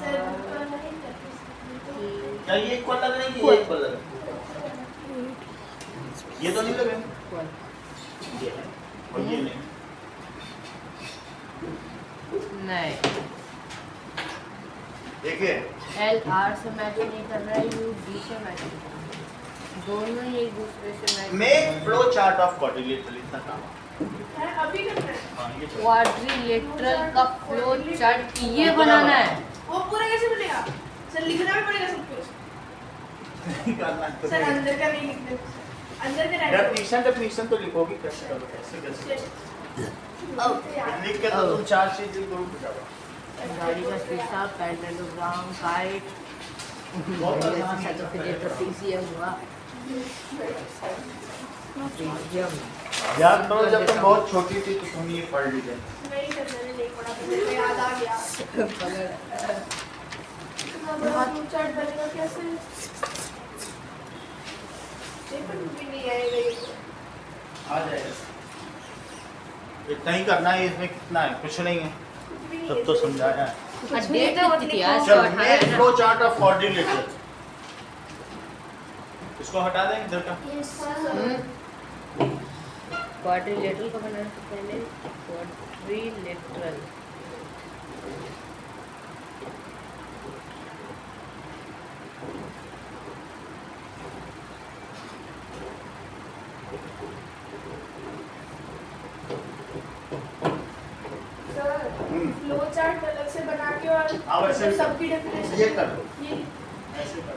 Speaker 3: सर
Speaker 1: क्या ये इक्वल लग रहा है कि ये इक्वल लग रहा है? ये तो नहीं लग रहा है, ये है और ये नहीं।
Speaker 2: नहीं,
Speaker 1: देखिए
Speaker 2: एल आर से मैच नहीं कर रहा है, यू डी से मैच नहीं कर रहा दोनों ही एक दूसरे से match
Speaker 1: make flow chart of quadrilateral, इतना काम
Speaker 3: है अभी करना है
Speaker 1: हाँ ये तो
Speaker 2: क्वाड्रिलेटरल का फ्लो चार्ट ये बनाना है।
Speaker 3: वो पूरा कैसे बनेगा सर लिखना भी पड़ेगा सब कुछ
Speaker 1: करना है तो
Speaker 3: सर अंदर का नहीं लिखते अंदर का
Speaker 1: डेफिनेशन तो लिखोगी कैसे करो कैसे लिख के तो तुम 4 चीज लिखोगे जाओ।
Speaker 2: गाड़ी का शीशा, पैरेललोग्राम, काइट,
Speaker 1: बहुत आसान है।
Speaker 2: तो फिर ट्रेपेजियम हुआ। ट्रेपेजियम
Speaker 1: याद करो जब तुम बहुत छोटी थी तो तुम ये पढ़ ली थी।
Speaker 3: नहीं सर मैंने नहीं पढ़ा तो मेरे को याद आ गया फ्लो चार्ट बनेगा कैसे पेपर में भी नहीं आएगा ये तो।
Speaker 1: आ जाएगा, इतना ही करना है, इसमें कितना है, कुछ नहीं है,
Speaker 3: कुछ भी नहीं
Speaker 1: तब
Speaker 3: है
Speaker 1: तो
Speaker 3: इसमें।
Speaker 1: समझाया है।
Speaker 2: डेट कितनी थी आज?
Speaker 1: चल
Speaker 2: 118
Speaker 1: मेक
Speaker 2: है ना?
Speaker 1: फ्लो चार्ट ऑफ क्वाड्रिलेटरल, इसको हटा दें इधर का।
Speaker 3: Yes, sir.
Speaker 2: क्वाड्रिलेटरल का बनाना तो पहले क्वाड्रिलेटरल
Speaker 3: सर फ्लो चार्ट अलग से बना के और
Speaker 1: हाँ, वैसे भी
Speaker 3: सबकी डेफिनेशन
Speaker 1: ये कर लो,
Speaker 3: ये
Speaker 1: ऐसे कर लो।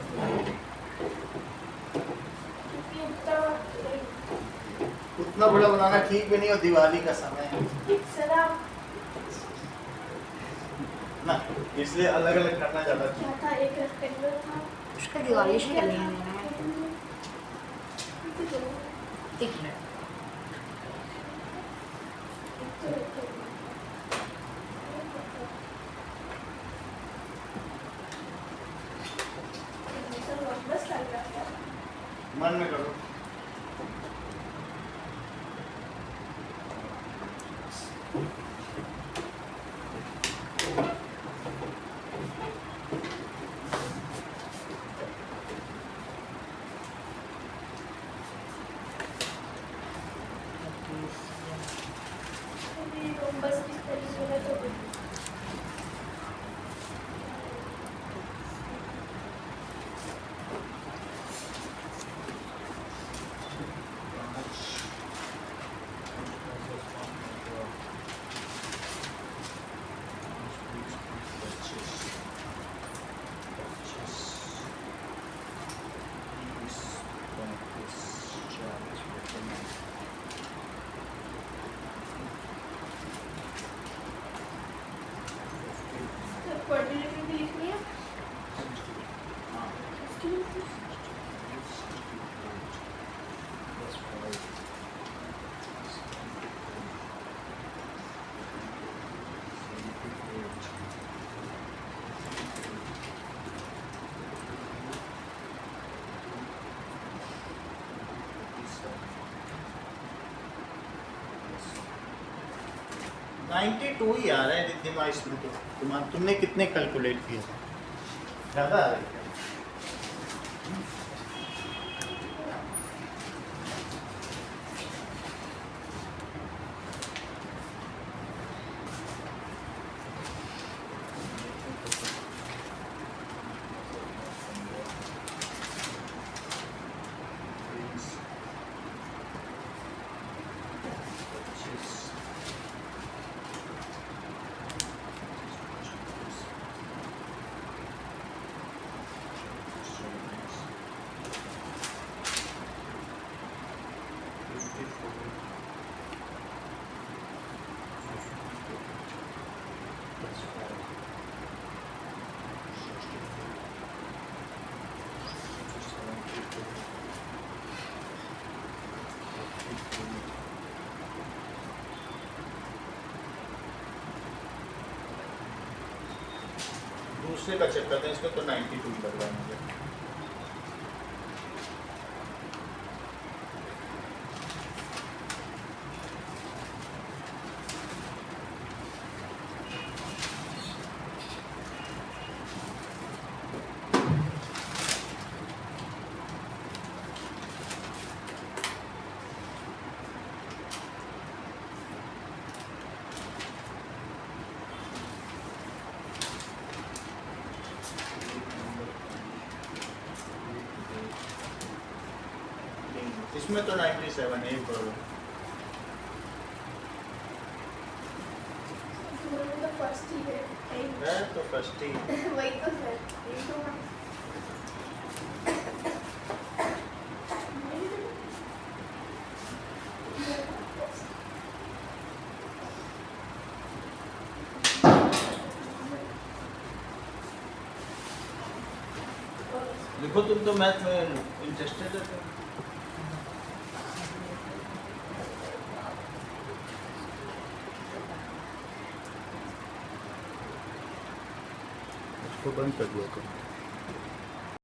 Speaker 3: क्योंकि उतना
Speaker 1: उतना बड़ा बनाना ठीक भी नहीं, और दिवाली का समय है
Speaker 3: सर आप
Speaker 1: ना, इसलिए अलग अलग करना ज्यादा अच्छा
Speaker 3: क्या था एक रेक्टेंगल था
Speaker 4: उसका दिवाली से कर लेंगे ना।
Speaker 2: एक मिनट।
Speaker 3: बस लग रहा है
Speaker 1: मन में करो।
Speaker 3: बस इस तरीके का तो क्वाड्रिलेटरल भी लिखनी है इसकी भी लिखनी है?
Speaker 1: नाइन्टी टू ही आ रहा है रिद्धिमा इसमें तो। तुमने कितने कैलकुलेट किए, ज़्यादा आ रहा है क्या? दूसरे का चेक करते हैं, इसमें तो 92 लग रहा है मुझे। उसमें तो 97 है, एक प्रॉब्लम।
Speaker 3: तुम्हारे तो फर्स्ट ही है
Speaker 1: है तो फर्स्ट ही।
Speaker 3: वही तो सर, यही तो मैं
Speaker 1: देखो तुम तो मैथ में इंटरेस्टेड है। इसको बंद कर दिया करो।